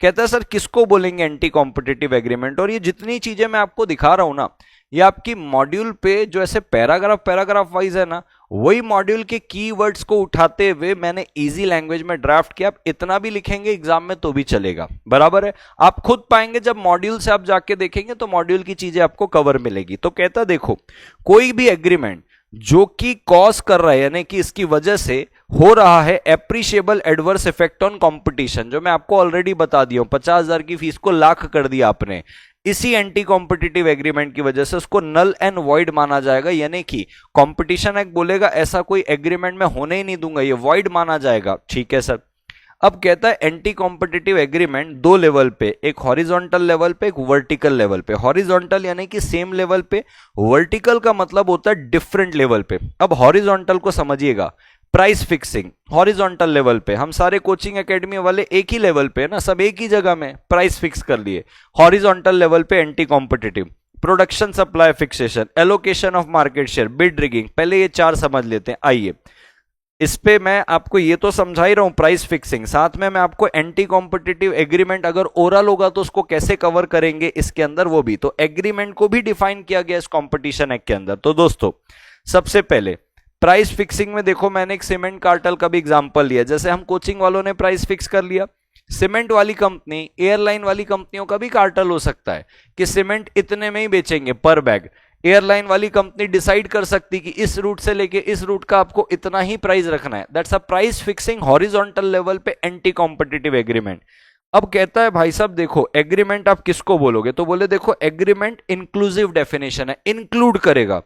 कहता है सर किसको बोलेंगे एंटी कॉम्पिटिटिव एग्रीमेंट। और ये जितनी चीजें मैं आपको दिखा रहा हूं ना, ये आपकी मॉड्यूल पे जो ऐसे पैराग्राफ वाइज है ना, वही मॉड्यूल के कीवर्ड्स को उठाते हुए मैंने इजी लैंग्वेज में ड्राफ्ट किया। आप इतना भी लिखेंगे एग्जाम में तो भी चलेगा, बराबर है। आप खुद पाएंगे जब मॉड्यूल से आप जाके देखेंगे तो मॉड्यूल की चीजें आपको कवर मिलेगी। तो कहता देखो कोई भी एग्रीमेंट जो कि कॉज कर रहा है, यानी कि इसकी वजह से हो रहा है appreciable adverse effect on competition, जो मैं आपको ऑलरेडी बता दिया हूं, 50,000 की फीस को लाख कर दिया आपने, इसी एंटी कॉम्पिटिटिव एग्रीमेंट की वजह से उसको नल एंड वॉइड माना जाएगा। यानी कि कंपटीशन एक्ट बोलेगा ऐसा कोई एग्रीमेंट में होने ही नहीं दूंगा, ये वॉइड माना जाएगा। ठीक है सर। अब कहता है एंटी कॉम्पिटिटिव एग्रीमेंट दो लेवल पे, एक हॉरिजॉन्टल लेवल पे, एक वर्टिकल लेवल पे। हॉरिजॉन्टल यानी कि सेम लेवल पे, वर्टिकल का मतलब होता है डिफरेंट लेवल पे। अब हॉरिजॉन्टल को समझिएगा, प्राइस फिक्सिंग हॉरिजॉन्टल लेवल पे, हम सारे कोचिंग एकेडमी वाले एक ही लेवल पे ना, सब एक ही जगह में प्राइस फिक्स कर लिए। हॉरिजॉन्टल लेवल पे anti competitive, production supply fixation, allocation of market share, bid rigging, पहले ये चार समझ लेते हैं। आइए इस पे मैं आपको ये तो समझा ही रहा हूं प्राइस फिक्सिंग, साथ में मैं आपको एंटी कॉम्पिटिटिव एग्रीमेंट अगर ओरल होगा तो उसको कैसे कवर करेंगे इसके अंदर वो भी। तो एग्रीमेंट को भी डिफाइन किया गया इस कॉम्पिटिशन एक्ट के अंदर। तो दोस्तों सबसे पहले प्राइस फिक्सिंग में देखो मैंने एक सीमेंट कार्टेल का भी एग्जांपल लिया। जैसे हम कोचिंग वालों ने प्राइस फिक्स कर लिया, सीमेंट वाली कंपनी, एयरलाइन वाली कंपनियों का भी कार्टेल हो सकता है कि सीमेंट इतने में ही बेचेंगे पर बैग। एयरलाइन वाली कंपनी डिसाइड कर सकती कि इस रूट से लेके इस रूट का आपको इतना ही प्राइस रखना है। That's a price fixing horizontal level पे एंटी कॉम्पिटिटिव एग्रीमेंट। अब कहता है भाई साहब देखो एग्रीमेंट आप किसको बोलोगे, तो बोले देखो एग्रीमेंट इंक्लूसिव डेफिनेशन है, इंक्लूड करेगा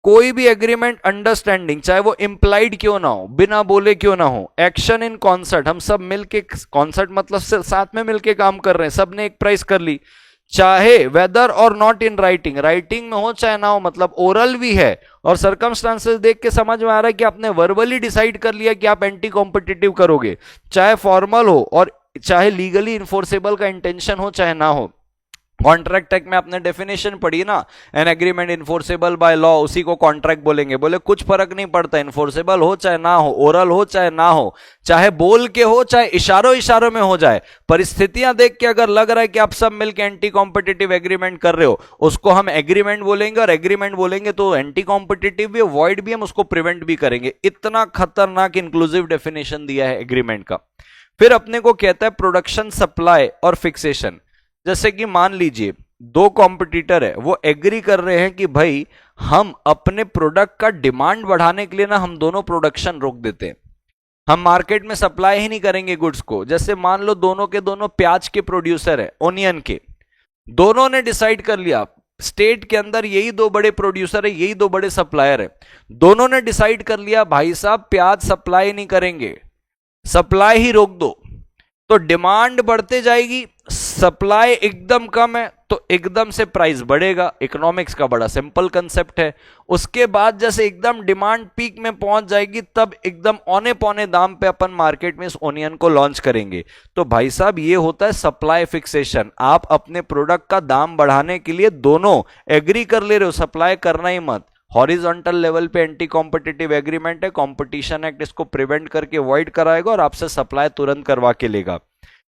कोई भी एग्रीमेंट अंडरस्टैंडिंग, चाहे वो इंप्लाइड क्यों ना हो, बिना बोले क्यों ना हो, एक्शन इन कॉन्सर्ट, हम सब मिलके, कॉन्सर्ट मतलब साथ में मिलके काम कर रहे हैं, सबने एक प्राइस कर ली, चाहे वेदर और नॉट इन राइटिंग, राइटिंग में हो चाहे ना हो, मतलब ओरल भी है और सर्कमस्टांसेस देख के समझ में आ रहा है कि आपने वर्बली डिसाइड कर लिया कि आप एंटी कॉम्पिटिटिव करोगे, चाहे फॉर्मल हो और चाहे लीगली इन्फोर्सेबल का इंटेंशन हो चाहे ना हो। कॉन्ट्रैक्ट एक्ट में आपने डेफिनेशन पढ़ी ना, an agreement enforceable by law, उसी को कॉन्ट्रैक्ट बोलेंगे। बोले कुछ फर्क नहीं पड़ता, इन्फोर्सेबल हो चाहे ना हो, ओरल हो चाहे ना हो, चाहे बोल के हो चाहे इशारों में हो जाए, परिस्थितियां देख के अगर लग रहा है कि आप सब मिलकर एंटी कॉम्पिटिटिव एग्रीमेंट कर रहे हो, उसको हम एग्रीमेंट बोलेंगे। और एग्रीमेंट बोलेंगे तो एंटी कॉम्पिटिटिव भी, वॉइड भी, हम उसको प्रिवेंट भी करेंगे। इतना खतरनाक इंक्लूसिव डेफिनेशन दिया है एग्रीमेंट का। फिर अपने को कहता है प्रोडक्शन सप्लाई और फिक्सेशन। जैसे कि मान लीजिए दो कॉम्पिटिटर है, वो एग्री कर रहे हैं कि भाई हम अपने प्रोडक्ट का डिमांड बढ़ाने के लिए ना हम दोनों प्रोडक्शन रोक देते हैं, हम मार्केट में सप्लाई ही नहीं करेंगे गुड्स को। जैसे मान लो दोनों के दोनों प्याज के प्रोड्यूसर है, ओनियन के, दोनों ने डिसाइड कर लिया, स्टेट के अंदर यही दो बड़े प्रोड्यूसर है, यही दो बड़े सप्लायर है, दोनों ने डिसाइड कर लिया भाई साहब प्याज सप्लाई नहीं करेंगे, सप्लाई ही रोक दो। तो डिमांड बढ़ते जाएगी, सप्लाई एकदम कम है तो एकदम से प्राइस बढ़ेगा। इकोनॉमिक्स का बड़ा सिंपल कंसेप्ट है। उसके बाद जैसे एकदम डिमांड पीक में पहुंच जाएगी तब एकदम औने पौने दाम पे अपन मार्केट में इस ओनियन को लॉन्च करेंगे। तो भाई साहब ये होता है सप्लाई फिक्सेशन। आप अपने प्रोडक्ट का दाम बढ़ाने के लिए दोनों एग्री कर ले रहे हो, सप्लाई करना ही मत। हॉरिजॉन्टल लेवल पे एंटी कॉम्पिटिटिव एग्रीमेंट है, कॉम्पिटिशन एक्ट इसको प्रिवेंट करके वॉइड कराएगा और आपसे सप्लाई तुरंत करवा के लेगा।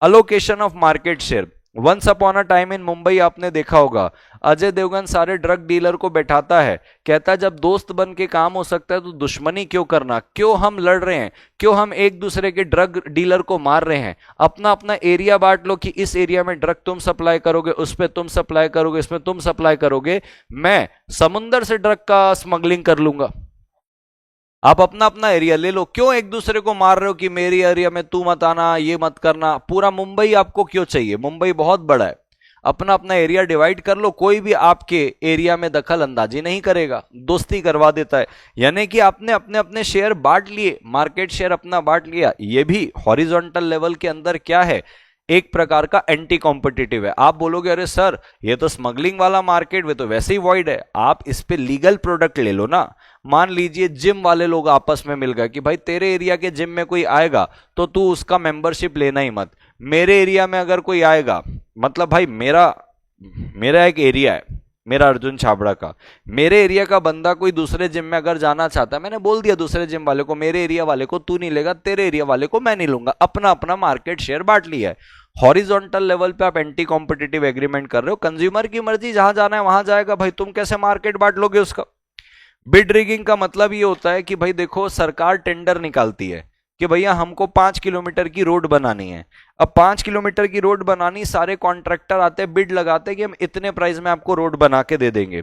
Allocation of market share, once upon a time in Mumbai आपने देखा होगा, अजय देवगन सारे ड्रग डीलर को बैठाता है, कहता है जब दोस्त बन के काम हो सकता है तो दुश्मनी क्यों करना, क्यों हम लड़ रहे हैं, क्यों हम एक दूसरे के ड्रग डीलर को मार रहे हैं, अपना अपना एरिया बांट लो कि इस एरिया में ड्रग तुम सप्लाई करोगे, उस पे तुम सप्लाई करोगे, इसमें तुम सप्लाई करोगे, मैं समुंदर से ड्रग का स्मगलिंग कर लूंगा। आप अपना अपना एरिया ले लो, क्यों एक दूसरे को मार रहे हो कि मेरी एरिया में तू मत आना, ये मत करना, पूरा मुंबई आपको क्यों चाहिए, मुंबई बहुत बड़ा है, अपना अपना एरिया डिवाइड कर लो, कोई भी आपके एरिया में दखल अंदाजी नहीं करेगा, दोस्ती करवा देता है। यानी कि आपने अपने अपने शेयर बांट लिए, मार्केट शेयर अपना बांट लिया, ये भी हॉरिजॉन्टल लेवल के अंदर क्या है, एक प्रकार का एंटी कॉम्पिटिटिव है। आप बोलोगे अरे सर ये तो स्मगलिंग वाला मार्केट में तो वैसे ही वॉइड है, आप इस पे लीगल प्रोडक्ट ले लो ना। मान लीजिए जिम वाले लोग आपस में मिल गए कि भाई तेरे एरिया के जिम में कोई आएगा तो तू उसका मेंबरशिप लेना ही मत, मेरे एरिया में अगर कोई आएगा, मतलब भाई मेरा मेरा एक एरिया है, मेरा अर्जुन छाबड़ा का, मेरे एरिया का बंदा कोई दूसरे जिम में अगर जाना चाहता है, मैंने बोल दिया दूसरे जिम वाले को मेरे एरिया वाले को तू नहीं लेगा, तेरे एरिया वाले को मैं नहीं लूंगा, अपना अपना मार्केट शेयर बांट लिया है। हॉरिजॉन्टल लेवल पे आप एंटी कॉम्पिटिटिव एग्रीमेंट कर रहे हो, कंज्यूमर की मर्जी, जहां जाना है वहां जाएगा, भाई तुम कैसे मार्केट बांट लोगे उसका। बिड रिगिंग का मतलब ये होता है कि भाई देखो सरकार टेंडर निकालती है कि भैया हमको 5 किलोमीटर की रोड बनानी है, अब 5 किलोमीटर की रोड बनानी, सारे कॉन्ट्रैक्टर आते हैं, बिड लगाते हैं कि हम इतने प्राइस में आपको रोड बना के दे देंगे,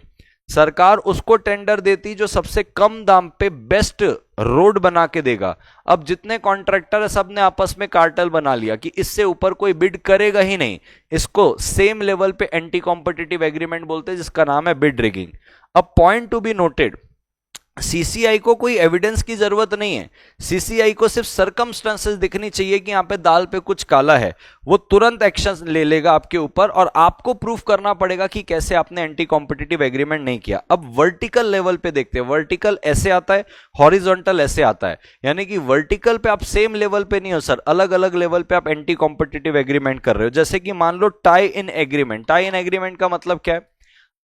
सरकार उसको टेंडर देती जो सबसे कम दाम पे बेस्ट रोड बना के देगा। अब जितने कॉन्ट्रैक्टर है सब ने आपस में कार्टेल बना लिया कि इससे ऊपर कोई बिड करेगा ही नहीं, इसको सेम लेवल पे एंटी कॉम्पिटिटिव एग्रीमेंट बोलते हैं, जिसका नाम है बिड रिगिंग। अब point to be noted, CCI को कोई एविडेंस की जरूरत नहीं है, सीसीआई को सिर्फ सरकमस्टेंसेस दिखनी चाहिए कि यहां पे दाल पे कुछ काला है, वो तुरंत एक्शन ले लेगा आपके ऊपर, और आपको प्रूफ करना पड़ेगा कि कैसे आपने एंटी कॉम्पिटिटिव एग्रीमेंट नहीं किया। अब वर्टिकल लेवल पे देखते हैं, वर्टिकल ऐसे आता है, हॉरिजॉन्टल ऐसे आता है, यानी कि वर्टिकल पे आप सेम लेवल पे नहीं हो सर, अलग अलग लेवल पे आप एंटी कॉम्पिटिटिव एग्रीमेंट कर रहे हो। जैसे कि मान लो tie in agreement, tie in agreement का मतलब क्या है,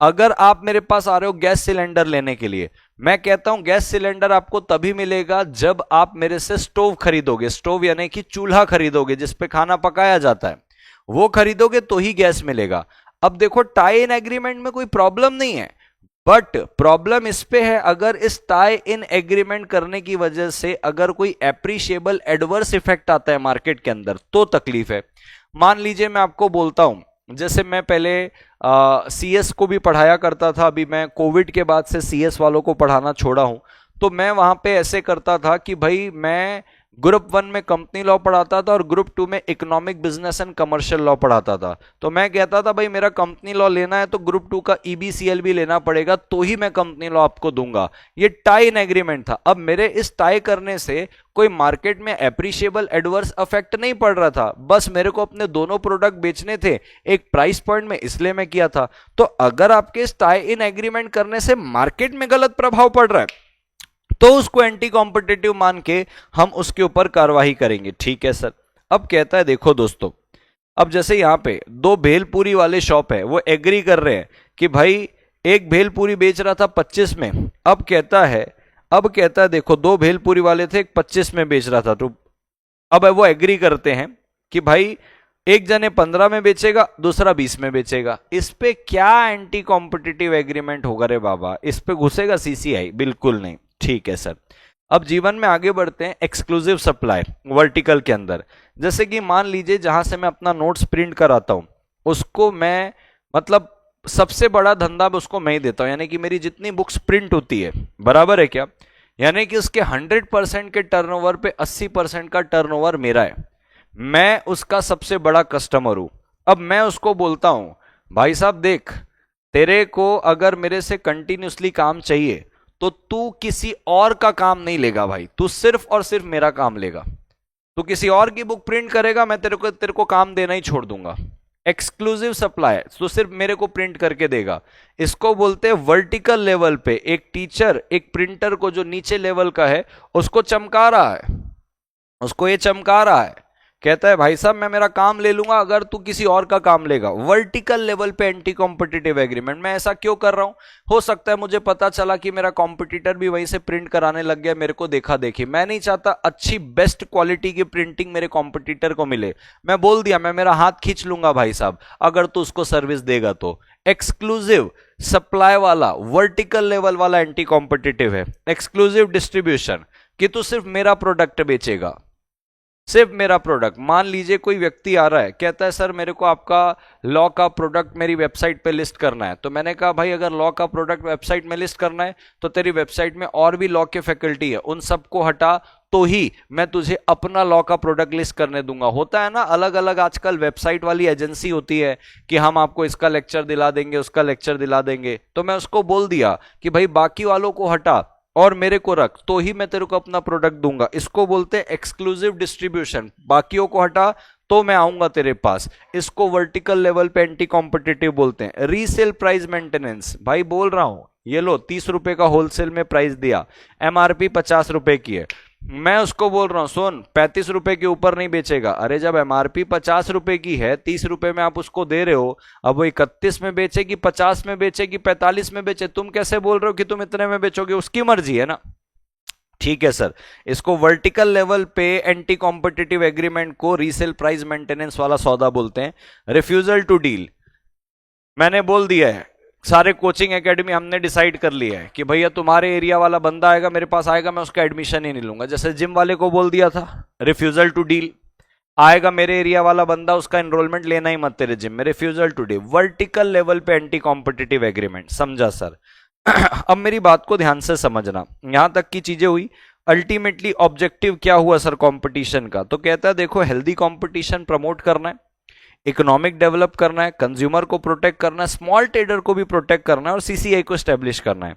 अगर आप मेरे पास आ रहे हो गैस सिलेंडर लेने के लिए, मैं कहता हूं गैस सिलेंडर आपको तभी मिलेगा जब आप मेरे से स्टोव खरीदोगे, स्टोव यानी कि चूल्हा खरीदोगे जिस पे खाना पकाया जाता है, वो खरीदोगे तो ही गैस मिलेगा। अब देखो टाई इन एग्रीमेंट में कोई प्रॉब्लम नहीं है, बट प्रॉब्लम इस पे है, अगर इस टाई इन एग्रीमेंट करने की वजह से अगर कोई एप्रिशिएबल एडवर्स इफेक्ट आता है मार्केट के अंदर तो तकलीफ है। मान लीजिए मैं आपको बोलता हूं, जैसे मैं पहले सीएस को भी पढ़ाया करता था, अभी मैं कोविड के बाद से सीएस वालों को पढ़ाना छोड़ा हूं, तो मैं वहां पे ऐसे करता था कि भाई मैं ग्रुप 1 में कंपनी लॉ पढ़ाता था और ग्रुप 2 में economic business and commercial law पढ़ाता था। तो मैं कहता था भाई मेरा कंपनी लॉ लेना है तो ग्रुप 2 का ईबीसीएल भी लेना पड़ेगा तो ही मैं कंपनी लॉ आपको दूंगा, ये टाई इन एग्रीमेंट था। अब मेरे इस टाई करने से कोई मार्केट में एप्रिशिएबल एडवर्स इफेक्ट नहीं पड़ रहा था, बस मेरे को अपने दोनों प्रोडक्ट बेचने थे एक प्राइस पॉइंट में, इसलिए मैं किया था। तो अगर आपके इस टाई इन एग्रीमेंट करने से मार्केट में गलत प्रभाव पड़ रहा है तो उसको एंटी कॉम्पिटिटिव मान के हम उसके ऊपर कार्रवाई करेंगे, ठीक है सर। अब कहता है देखो दोस्तों, अब जैसे यहां पे दो भेलपूरी वाले शॉप है, वो एग्री कर रहे हैं कि भाई एक भेलपूरी बेच रहा था 25 में, अब कहता है देखो दो भेलपूरी वाले थे, एक 25 में बेच रहा था, तो अब वो एग्री करते हैं कि भाई एक जने 15 में बेचेगा दूसरा 20 में बेचेगा, इस पे क्या एंटी कॉम्पिटिटिव एग्रीमेंट होगा रे बाबा, इस पे घुसेगा सीसीआई? बिल्कुल नहीं, ठीक है सर। अब जीवन में आगे बढ़ते हैं, एक्सक्लूसिव सप्लाई वर्टिकल के अंदर, जैसे कि मान लीजिए जहां से मैं अपना नोट्स प्रिंट कराता हूं उसको मैं, मतलब सबसे बड़ा धंधा उसको मैं ही देता हूं, यानी कि मेरी जितनी बुक्स प्रिंट होती है, बराबर है क्या, यानी कि उसके 100% के टर्नओवर पे 80% का टर्नओवर मेरा है, मैं उसका सबसे बड़ा कस्टमर हूं। अब मैं उसको बोलता हूं भाई साहब देख, तेरे को अगर मेरे से कंटिन्यूसली काम चाहिए तो तू किसी और का काम नहीं लेगा भाई, तू सिर्फ और सिर्फ मेरा काम लेगा, तू किसी और की बुक प्रिंट करेगा मैं तेरे को काम देना ही छोड़ दूंगा। एक्सक्लूसिव सप्लाई, तो सिर्फ मेरे को प्रिंट करके देगा, इसको बोलते हैं वर्टिकल लेवल पे एक टीचर एक प्रिंटर को जो नीचे लेवल का है उसको चमका रहा है, उसको ये चमका रहा है कहता है भाई साहब मैं मेरा काम ले लूंगा अगर तू किसी और का काम लेगा। वर्टिकल लेवल पे एंटी कॉम्पिटिटिव एग्रीमेंट। मैं ऐसा क्यों कर रहा हूं? हो सकता है मुझे पता चला कि मेरा कॉम्पिटिटर भी वहीं से प्रिंट कराने लग गया, मेरे को देखा देखी। मैं नहीं चाहता अच्छी बेस्ट क्वालिटी की प्रिंटिंग मेरे कॉम्पिटिटर को मिले। मैं बोल दिया मैं मेरा हाथ खींच लूंगा भाई साहब अगर तू उसको सर्विस देगा तो। एक्सक्लूसिव सप्लाई वाला वर्टिकल लेवल वाला एंटी कॉम्पिटिटिव है। एक्सक्लूसिव डिस्ट्रीब्यूशन कि तू सिर्फ मेरा प्रोडक्ट बेचेगा, सिर्फ मेरा प्रोडक्ट। मान लीजिए कोई व्यक्ति आ रहा है, कहता है सर मेरे को आपका लॉ का प्रोडक्ट मेरी वेबसाइट पे लिस्ट करना है। तो मैंने कहा भाई अगर लॉ का प्रोडक्ट वेबसाइट में लिस्ट करना है तो तेरी वेबसाइट में और भी लॉ के फैकल्टी है, उन सबको हटा तो ही मैं तुझे अपना लॉ का प्रोडक्ट लिस्ट करने दूंगा। होता है ना अलग अलग आजकल वेबसाइट वाली एजेंसी होती है कि हम आपको इसका लेक्चर दिला देंगे, उसका लेक्चर दिला देंगे। तो मैं उसको बोल दिया कि भाई बाकी वालों को हटा और मेरे को रख तो ही मैं तेरे को अपना प्रोडक्ट दूंगा। इसको बोलते हैं एक्सक्लूसिव डिस्ट्रीब्यूशन। बाकियों को हटा तो मैं आऊंगा तेरे पास। इसको वर्टिकल लेवल पे एंटी कॉम्पिटिटिव बोलते हैं। रीसेल प्राइस मेंटेनेंस, भाई बोल रहा हूं ये लो 30 रुपए का होलसेल में प्राइस दिया, एमआरपी 50 रुपए की है, मैं उसको बोल रहा हूं सुन 35 रुपए के ऊपर नहीं बेचेगा। अरे जब एमआरपी 50 रुपए की है, 30 रुपए में आप उसको दे रहे हो, अब वो 31 में बेचेगी, 50 में बेचेगी, 45 में बेचे, तुम कैसे बोल रहे हो कि तुम इतने में बेचोगे? उसकी मर्जी है ना। ठीक है सर, इसको वर्टिकल लेवल पे एंटी कॉम्पिटिटिव एग्रीमेंट को रीसेल प्राइस मेंटेनेंस वाला सौदा बोलते हैं। रिफ्यूजल टू डील, मैंने बोल दिया है सारे कोचिंग एकेडमी हमने डिसाइड कर लिया है कि भैया तुम्हारे एरिया वाला बंदा आएगा मेरे पास आएगा, मैं उसका एडमिशन ही नहीं लूंगा। जैसे जिम वाले को बोल दिया था रिफ्यूजल टू डील, आएगा मेरे एरिया वाला बंदा उसका एनरोलमेंट लेना ही मत तेरे जिम में। Refusal to deal vertical level पे एंटी कॉम्पिटिटिव एग्रीमेंट। समझा सर? अब मेरी बात को ध्यान से समझना, यहां तक की चीजें हुई। अल्टीमेटली ऑब्जेक्टिव क्या हुआ सर कंपटीशन का? तो कहता है देखो हेल्दी कंपटीशन प्रमोट करना है, इकोनॉमिक डेवलप करना है, कंज्यूमर को प्रोटेक्ट करना है, स्मॉल ट्रेडर को भी प्रोटेक्ट करना है और सीसीआई को स्टैब्लिश करना है।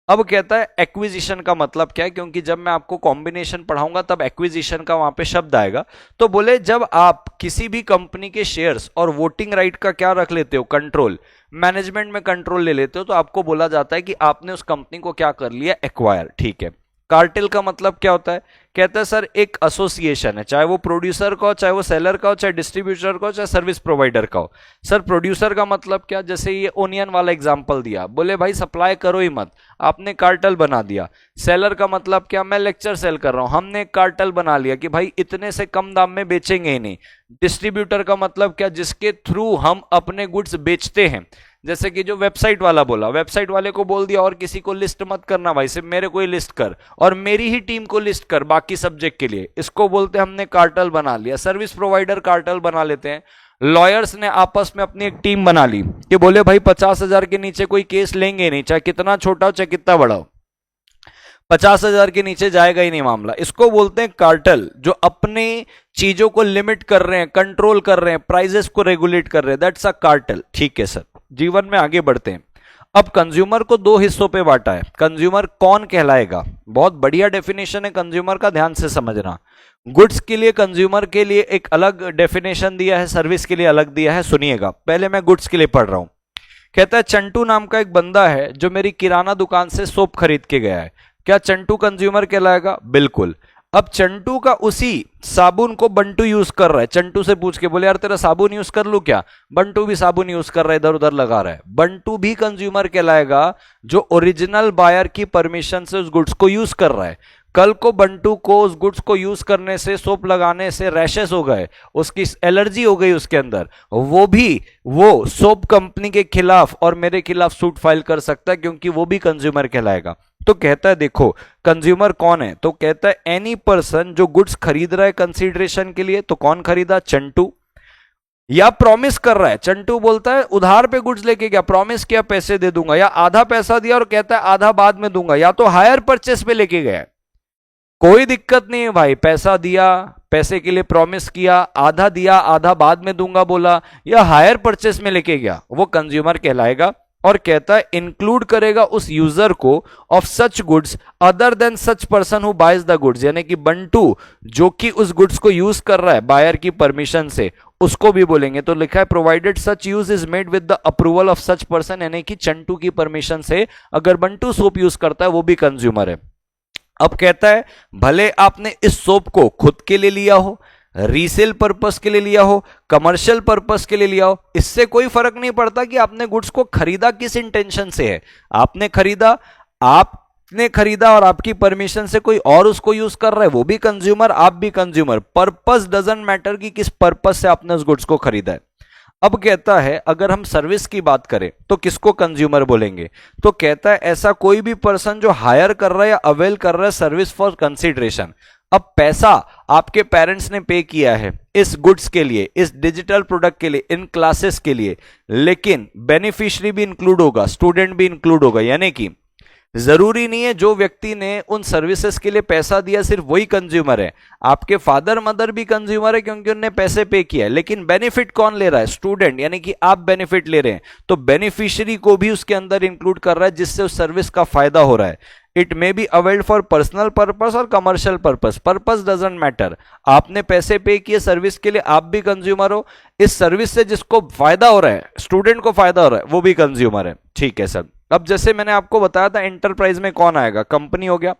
अब कहता है एक्विजिशन का मतलब क्या है, क्योंकि जब मैं आपको कॉम्बिनेशन पढ़ाऊंगा तब एक्विजिशन का वहां पे शब्द आएगा। तो बोले जब आप किसी भी कंपनी के शेयर्स और वोटिंग राइट का क्या रख लेते हो, कंट्रोल, मैनेजमेंट में कंट्रोल ले लेते हो, तो आपको बोला जाता है कि आपने उस कंपनी को क्या कर लिया, एक्वायर। ठीक है। कार्टेल का मतलब क्या होता है? कहता है सर एक एसोसिएशन है, चाहे वो प्रोड्यूसर का हो, चाहे वो सेलर का हो, चाहे डिस्ट्रीब्यूटर का हो, चाहे सर्विस प्रोवाइडर का हो। सर प्रोड्यूसर का मतलब क्या? जैसे ये ओनियन वाला एग्जांपल दिया, बोले भाई सप्लाई करो ही मत, आपने कार्टेल बना दिया। सेलर का मतलब क्या? मैं लेक्चर सेल कर रहा हूं, हमने एक कार्टेल बना लिया कि भाई इतने से कम दाम में बेचेंगे ही नहीं। डिस्ट्रीब्यूटर का मतलब क्या? जिसके थ्रू हम अपने गुड्स बेचते हैं। जैसे कि जो वेबसाइट वाला बोला, वेबसाइट वाले को बोल दिया और किसी को लिस्ट मत करना भाई, सिर्फ मेरे को ही लिस्ट कर और मेरी ही टीम को लिस्ट कर बाकी सब्जेक्ट के लिए। इसको बोलते हैं हमने कार्टेल बना लिया। सर्विस प्रोवाइडर कार्टेल बना लेते हैं। लॉयर्स ने आपस में अपनी एक टीम बना ली कि बोले भाई 50,000 के नीचे कोई केस लेंगे नहीं, चाहे कितना छोटा हो चाहे कितना बड़ा हो, 50,000 के नीचे जाएगा ही नहीं मामला। इसको बोलते हैं कार्टेल, जो अपने चीजों को लिमिट कर रहे हैं, कंट्रोल कर रहे हैं, प्राइजेस को रेगुलेट कर रहे हैं। That's a cartel. ठीक है सर, जीवन में आगे बढ़ते हैं। अब कंज्यूमर को दो हिस्सों पे बांटा है। कंज्यूमर कौन कहलाएगा? बहुत बढ़िया डेफिनेशन है कंज्यूमर का, ध्यान से समझना। गुड्स के लिए कंज्यूमर के लिए एक अलग डेफिनेशन दिया है, सर्विस के लिए अलग दिया है। सुनिएगा, पहले मैं गुड्स के लिए पढ़ रहा हूं। कहता है चंटू नाम का एक बंदा है जो मेरी किराना दुकान से सोप खरीद के गया है। क्या चंटू कंज्यूमर कहलाएगा? बिल्कुल। अब चंटू का उसी साबुन को बंटू यूज कर रहा है। चंटू से पूछ के बोले यार तेरा साबुन यूज कर लूं क्या? बंटू भी साबुन यूज कर रहा है, इधर उधर लगा रहा है। बंटू भी कंज्यूमर कहलाएगा जो ओरिजिनल बायर की परमिशन से उस गुड्स को यूज कर रहा है। कल को बंटू को उस गुड्स को यूज करने से, सोप लगाने से रैशेस हो गए, उसकी एलर्जी हो गई उसके अंदर, वो सोप कंपनी के खिलाफ और मेरे खिलाफ सूट फाइल कर सकता है, क्योंकि वो भी कंज्यूमर कहलाएगा। तो कहता है देखो कंज्यूमर कौन है? तो कहता है एनी पर्सन जो गुड्स खरीद रहा है कंसीडरेशन के लिए। तो कौन खरीदा? चंटू। या प्रॉमिस कर रहा है, चंटू बोलता है उधार पे गुड्स लेके गया, प्रॉमिस किया पैसे दे दूंगा, या आधा पैसा दिया और कहता है आधा बाद में दूंगा, या तो हायर परचेस पे लेके गया। कोई दिक्कत नहीं है भाई, पैसा दिया, पैसे के लिए प्रॉमिस किया, आधा दिया आधा बाद में दूंगा बोला, या हायर परचेस में लेके गया, वो कंज्यूमर कहलाएगा। और कहता है इंक्लूड करेगा उस यूजर को of such goods other than such person who buys the goods, यानी कि बंटू जो कि उस गुड्स को यूज कर रहा है बायर की परमिशन से, उसको भी बोलेंगे। तो लिखा है provided such use is made with the approval of such person, यानी कि चंटू की परमिशन से अगर बंटू सोप यूज करता है वो भी कंज्यूमर है। अब कहता है भले आपने इस सोप को खुद के लिए लिया हो, रीसेल पर्पस के लिए लिया हो, कमर्शियल पर्पस के लिए लिया हो, इससे कोई फर्क नहीं पड़ता कि आपने गुड्स को खरीदा किस इंटेंशन से है। आपने खरीदा और आपकी परमिशन से कोई और उसको यूज कर रहा है, वो भी कंज्यूमर, आप भी कंज्यूमर। पर्पस डजंट मैटर कि किस पर्पस से आपने उस गुड्स को खरीदा है। अब कहता है अगर हम सर्विस की बात करें तो किसको कंज्यूमर बोलेंगे? तो कहता है ऐसा कोई भी पर्सन जो हायर कर रहा है या अवेल कर रहा है सर्विस फॉर कंसिडरेशन। अब पैसा आपके पेरेंट्स ने पे किया है इस गुड्स के लिए, इस डिजिटल प्रोडक्ट के लिए, इन क्लासेस के लिए, लेकिन बेनिफिशियरी भी इंक्लूड होगा, स्टूडेंट भी इंक्लूड होगा। यानी कि जरूरी नहीं है जो व्यक्ति ने उन सर्विसेज के लिए पैसा दिया सिर्फ वही कंज्यूमर है। आपके फादर मदर भी कंज्यूमर है क्योंकि उन्होंने पैसे पे किया है, लेकिन बेनिफिट कौन ले रहा है? स्टूडेंट, यानी कि आप बेनिफिट ले रहे हैं, तो बेनिफिशियरी को भी उसके अंदर इंक्लूड कर रहा है जिससे उस सर्विस का फायदा हो रहा है। It may be availed for personal purpose और commercial purpose, purpose doesn't matter. आपने पैसे पे किए सर्विस के लिए, आप भी कंज्यूमर हो। इस सर्विस से जिसको फायदा हो रहा है, स्टूडेंट को फायदा हो रहा है, वो भी कंज्यूमर है। ठीक है सर। अब जैसे मैंने आपको बताया था एंटरप्राइज में कौन आएगा? कंपनी हो गया,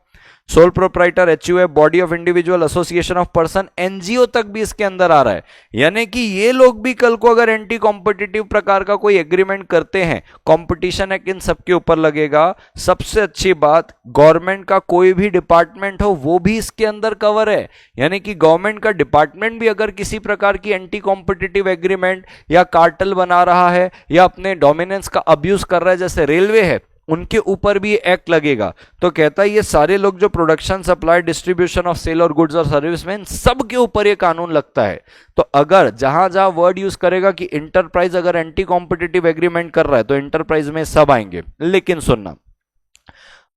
sole proprietor, HUF, body of individual, association of person, NGO तक भी इसके अंदर आ रहा है। यानी कि ये लोग भी कल को अगर एंटी कॉम्पिटिटिव प्रकार का कोई एग्रीमेंट करते हैं, कंपटीशन एक्ट इन सबके ऊपर लगेगा। सबसे अच्छी बात, गवर्नमेंट का कोई भी डिपार्टमेंट हो वो भी इसके अंदर कवर है। यानी कि गवर्नमेंट का डिपार्टमेंट भी अगर किसी प्रकार की एंटी कॉम्पिटिटिव एग्रीमेंट या कार्टेल बना रहा है या अपने डोमिनेंस का अब्यूज कर रहा है, जैसे रेलवे है, उनके ऊपर भी एक्ट लगेगा। तो कहता है ये सारे लोग जो production, supply, distribution of sale और गुड्स और सर्विस में, सब के ऊपर ये कानून लगता है। तो अगर जहां जहां वर्ड यूज करेगा कि इंटरप्राइज अगर एंटी कॉम्पिटिटिव एग्रीमेंट कर रहा है तो इंटरप्राइज में सब आएंगे। लेकिन सुनना,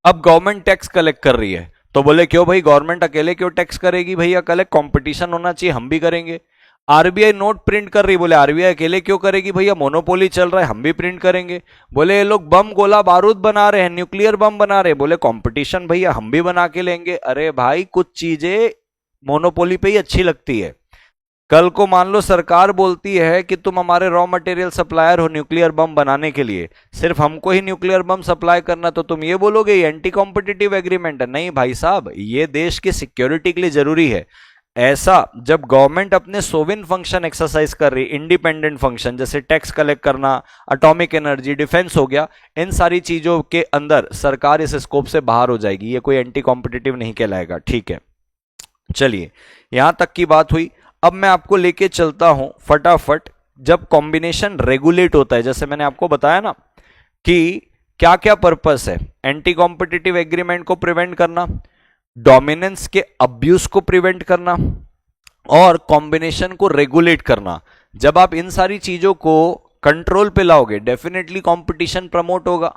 अब गवर्नमेंट टैक्स कलेक्ट कर रही है तो बोले क्यों भाई गवर्नमेंट अकेले क्यों टैक्स करेगी भैया, कलेक्ट, कंपटीशन होना चाहिए, हम भी करेंगे। आरबीआई नोट प्रिंट कर रही, बोले आरबीआई अकेले क्यों करेगी भैया, मोनोपोली चल रहा है, हम भी प्रिंट करेंगे। बोले ये लोग बम, गोला बारूद बना रहे हैं, न्यूक्लियर बम बना रहे हैं, बोले कंपटीशन भैया हम भी बना के लेंगे। अरे भाई कुछ चीजें मोनोपोली पे ही अच्छी लगती है। कल को मान लो सरकार बोलती है कि तुम हमारे रॉ मटेरियल सप्लायर हो न्यूक्लियर बम बनाने के लिए, सिर्फ हमको ही न्यूक्लियर बम सप्लाई करना, तो तुम ये बोलोगे ये एंटी कॉम्पिटिटिव एग्रीमेंट है? नहीं भाई साहब, ये देश की सिक्योरिटी के लिए जरूरी है। ऐसा जब गवर्नमेंट अपने सोविन फंक्शन एक्सरसाइज कर रही, इंडिपेंडेंट फंक्शन, जैसे टैक्स कलेक्ट करना, एटॉमिक एनर्जी, डिफेंस हो गया, इन सारी चीजों के अंदर सरकार इस स्कोप से बाहर हो जाएगी, ये कोई एंटी कॉम्पिटिटिव नहीं कहलाएगा। ठीक है, चलिए यहां तक की बात हुई। अब मैं आपको लेके चलता हूं फटाफट, जब कॉम्बिनेशन रेगुलेट होता है, जैसे मैंने आपको बताया ना कि क्या क्या पर्पस है, एंटी कॉम्पिटिटिव एग्रीमेंट को प्रिवेंट करना, डोमिनेंस के अब्यूज को प्रिवेंट करना और कॉम्बिनेशन को रेगुलेट करना। जब आप इन सारी चीजों को कंट्रोल पे लाओगे, डेफिनेटली कंपटीशन प्रमोट होगा।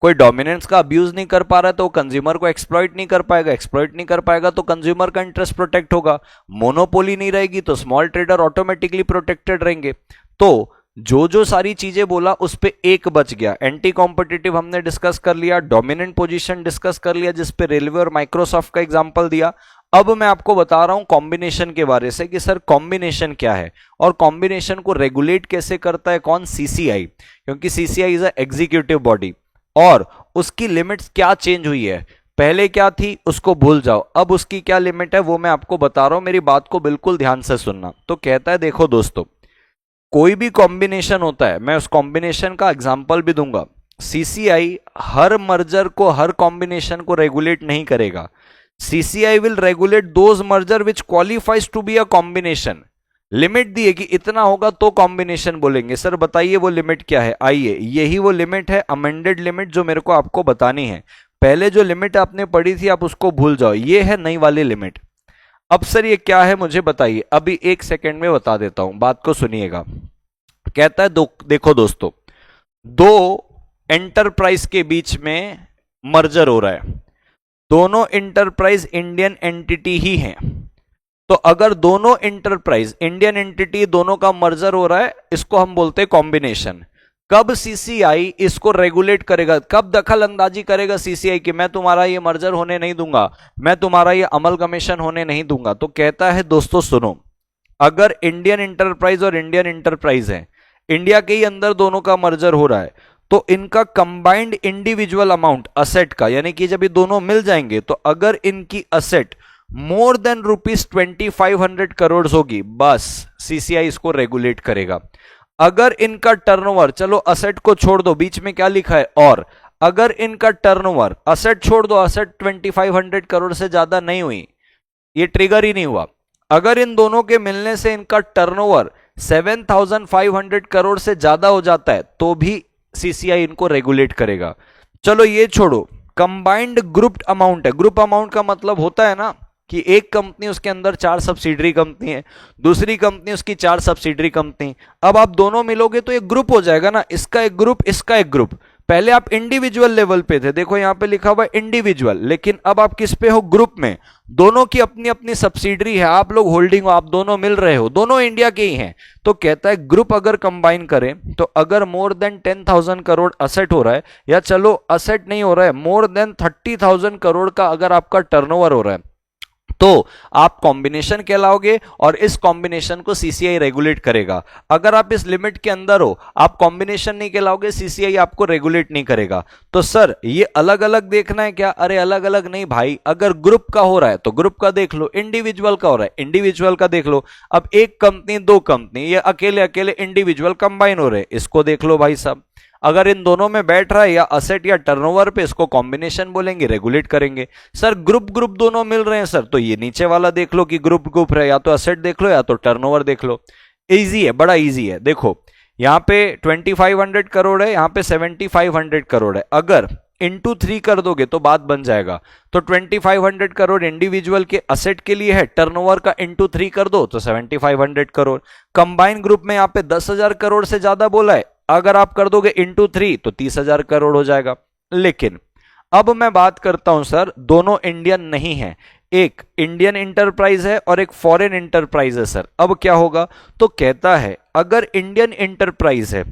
कोई डोमिनेंस का अब्यूज नहीं कर पा रहा है तो कंज्यूमर को एक्सप्लॉइट नहीं कर पाएगा, एक्सप्लॉइट नहीं कर पाएगा तो कंज्यूमर का इंटरेस्ट प्रोटेक्ट होगा। मोनोपोली नहीं रहेगी तो स्मॉल ट्रेडर ऑटोमेटिकली प्रोटेक्टेड रहेंगे। तो जो जो सारी चीजें बोला उस पे एक बच गया। एंटी कॉम्पिटिटिव हमने डिस्कस कर लिया, डोमिनेंट पोजीशन डिस्कस कर लिया जिस पे रेलवे और माइक्रोसॉफ्ट का एग्जांपल दिया। अब मैं आपको बता रहा हूं कॉम्बिनेशन के बारे से कि सर कॉम्बिनेशन क्या है और कॉम्बिनेशन को रेगुलेट कैसे करता है कौन? सीसीआई, क्योंकि CCI is a executive body और उसकी लिमिट्स क्या चेंज हुई है। पहले क्या थी उसको भूल जाओ, अब उसकी क्या लिमिट है वो मैं आपको बता रहा हूं, मेरी बात को बिल्कुल ध्यान से सुनना। तो कहता है देखो दोस्तों, कोई भी कॉम्बिनेशन होता है, मैं उस कॉम्बिनेशन का एग्जांपल भी दूंगा। सीसीआई हर मर्जर को, हर कॉम्बिनेशन को रेगुलेट नहीं करेगा। CCI will regulate those merger which qualifies to be a combination. Limit दी है कि इतना होगा तो कॉम्बिनेशन बोलेंगे। सर बताइए वो लिमिट क्या है? आइए, यही वो लिमिट है, अमेंडेड लिमिट, जो मेरे को आपको बतानी है। पहले जो लिमिट आपने पढ़ी थी आप उसको भूल जाओ, ये है नई वाली लिमिट। अब सर ये क्या है मुझे बताइए, अभी एक सेकंड में बता देता हूं, बात को सुनिएगा। कहता है देखो दोस्तों, दो एंटरप्राइज के बीच में मर्जर हो रहा है, दोनों एंटरप्राइज इंडियन एंटिटी ही हैं। तो अगर दोनों एंटरप्राइज इंडियन एंटिटी दोनों का मर्जर हो रहा है, इसको हम बोलते हैं कॉम्बिनेशन। कब सीसीआई इसको रेगुलेट करेगा, कब दखल अंदाजी करेगा सीसीआई कि मैं तुम्हारा ये मर्जर होने नहीं दूंगा, मैं तुम्हारा ये अमलगमेशन होने नहीं दूंगा? तो कहता है दोस्तों सुनो, अगर इंडियन एंटरप्राइज और इंडियन एंटरप्राइज है, इंडिया के ही अंदर दोनों का मर्जर हो रहा है, तो इनका कंबाइंड इंडिविजुअल अमाउंट असेट का, यानी कि जब ये दोनों मिल जाएंगे तो अगर इनकी असेट मोर देन ₹2500 करोड़ होगी, बस सीसीआई इसको रेगुलेट करेगा। अगर इनका टर्नओवर, चलो असेट को छोड़ दो, बीच में क्या लिखा है और, अगर इनका टर्नओवर, असेट छोड़ दो, असेट 2500 करोड़ से ज्यादा नहीं हुई, ये ट्रिगर ही नहीं हुआ, अगर इन दोनों के मिलने से इनका टर्नओवर 7500 करोड़ से ज्यादा हो जाता है तो भी सीसीआई इनको रेगुलेट करेगा। चलो ये छोड़ो, कंबाइंड ग्रुप अमाउंट है, ग्रुप अमाउंट का मतलब होता है ना कि एक कंपनी, उसके अंदर 4 सब्सिडरी कंपनी है, दूसरी कंपनी उसकी 4 सब्सिडरी कंपनी, अब आप दोनों मिलोगे तो एक ग्रुप हो जाएगा ना, इसका एक ग्रुप, इसका एक ग्रुप। पहले आप इंडिविजुअल लेवल पे थे, देखो यहां पे लिखा हुआ है इंडिविजुअल, लेकिन अब आप किस पे हो, ग्रुप में, दोनों की अपनी अपनी सब्सिडरी है, आप लोग होल्डिंग हो, आप दोनों मिल रहे हो, दोनों इंडिया के ही हैं, तो कहता है ग्रुप अगर कंबाइन करें तो अगर मोर देन 10,000 करोड़ असेट हो रहा है, या चलो असेट नहीं हो रहा है, मोर देन 30,000 करोड़ का अगर आपका टर्नओवर हो रहा है, तो आप कॉम्बिनेशन कहलाओगे और इस कॉम्बिनेशन को सीसीआई रेगुलेट करेगा। अगर आप इस लिमिट के अंदर हो, आप कॉम्बिनेशन नहीं कहलाओगे, सीसीआई आपको रेगुलेट नहीं करेगा। तो सर ये अलग अलग देखना है क्या? अरे अलग अलग नहीं भाई, अगर ग्रुप का हो रहा है तो ग्रुप का देख लो, इंडिविजुअल का हो रहा है इंडिविजुअल का देख लो। अब एक कंपनी, दो कंपनी, ये अकेले अकेले इंडिविजुअल कंबाइन हो रहे हैं, इसको देख लो भाई साहब। अगर इन दोनों में बैठ रहा है या असेट या टर्नओवर पे, इसको कॉम्बिनेशन बोलेंगे, रेगुलेट करेंगे। सर ग्रुप ग्रुप दोनों मिल रहे हैं सर, तो ये नीचे वाला देख लो कि ग्रुप ग्रुप है, या तो असेट देख लो या तो टर्नओवर देख लो। इजी है, बड़ा इजी है। देखो यहां पे 2500 करोड़ है, यहां पे 7500 करोड़ है, अगर इंटू 3 कर दोगे तो बात बन जाएगा। तो 2500 करोड़ इंडिविजुअल के असेट के लिए है, टर्नओवर का इंटू 3 कर दो तो 7500 करोड़। कंबाइन ग्रुप में यहां पे 10,000 करोड़ से ज्यादा बोला है, अगर आप कर दोगे इंटू 3 तो 30,000 करोड़ हो जाएगा। लेकिन अब मैं बात करता हूं सर, दोनों इंडियन नहीं है, एक इंडियन इंटरप्राइज है और एक फॉरेन इंटरप्राइज है सर। अब क्या होगा? तो कहता है अगर इंडियन इंटरप्राइज है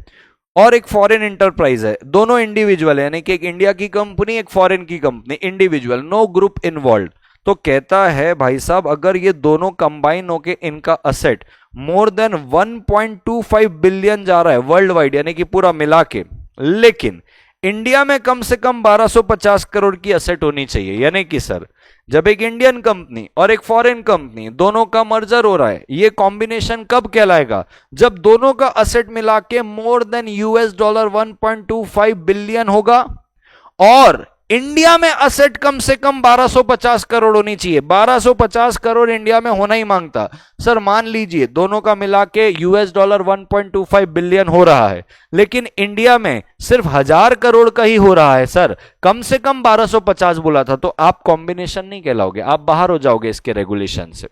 और एक फॉरेन इंटरप्राइज है, दोनों इंडिविजुअल है, यानी कि एक इंडिया की कंपनी एक फॉरेन की company, individual, no group involve, तो कहता है भाई साहब अगर ये दोनों कंबाइन होके इनका असेट मोर देन 1.25 बिलियन जा रहा है वर्ल्ड वाइड, यानी कि पूरा मिला के, लेकिन इंडिया में कम से कम 1250 करोड़ की असेट होनी चाहिए। यानी कि सर जब एक इंडियन कंपनी और एक फॉरेन कंपनी दोनों का मर्जर हो रहा है, ये कॉम्बिनेशन कब कहलाएगा? जब दोनों का असेट मिला के मोर देन $1.25 बिलियन होगा और इंडिया में असेट कम से कम 1250 करोड़ होनी चाहिए। 1250 करोड़ इंडिया में होना ही मांगता। सर मान लीजिए दोनों का मिला के $1.25 बिलियन हो रहा है, लेकिन इंडिया में सिर्फ 1000 करोड़ का ही हो रहा है सर, कम से कम 1250 बोला था, तो आप कॉम्बिनेशन नहीं कहलाओगे, आप बाहर हो जाओगे इसके रेगुलेशन से।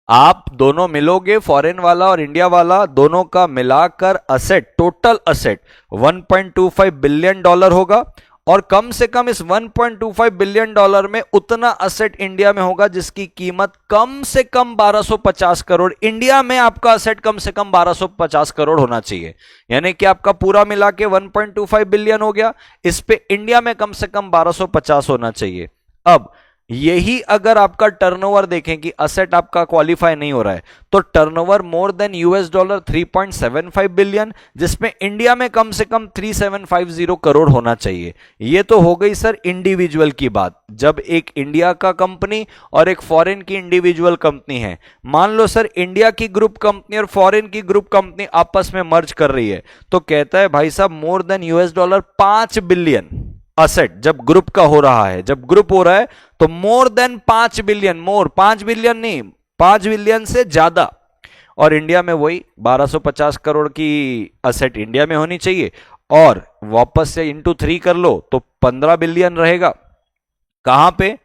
आप दोनों मिलोगे, फॉरेन वाला और इंडिया वाला, दोनों का मिलाकर असेट, टोटल असेट $1.25 बिलियन होगा, और कम से कम इस $1.25 बिलियन में उतना असेट इंडिया में होगा जिसकी कीमत कम से कम 1250 करोड़। इंडिया में आपका असेट कम से कम 1250 करोड़ होना चाहिए, यानी कि आपका पूरा मिला के 1.25 बिलियन हो गया, इस पे इंडिया में कम से कम 1250 होना चाहिए। अब यही अगर आपका टर्नओवर देखें कि असेट आपका क्वालिफाई नहीं हो रहा है, तो टर्नओवर मोर देन $3.75 बिलियन, जिसमें इंडिया में कम से कम 3750 करोड़ होना चाहिए। ये तो हो गई सर इंडिविजुअल की बात, जब एक इंडिया का कंपनी और एक फॉरेन की इंडिविजुअल कंपनी है। मान लो सर इंडिया की ग्रुप कंपनी और फॉरेन की ग्रुप कंपनी आपस में मर्ज कर रही है, तो कहता है भाई साहब मोर देन $5 बिलियन असेट जब ग्रुप का हो रहा है, जब ग्रुप हो रहा है तो मोर देन 5 बिलियन, मोर 5 बिलियन नहीं, 5 बिलियन से ज्यादा, और इंडिया में वही 1250 करोड़ की असेट इंडिया में होनी चाहिए, और वापस से इंटू 3 कर लो तो 15 बिलियन रहेगा। कहां पे?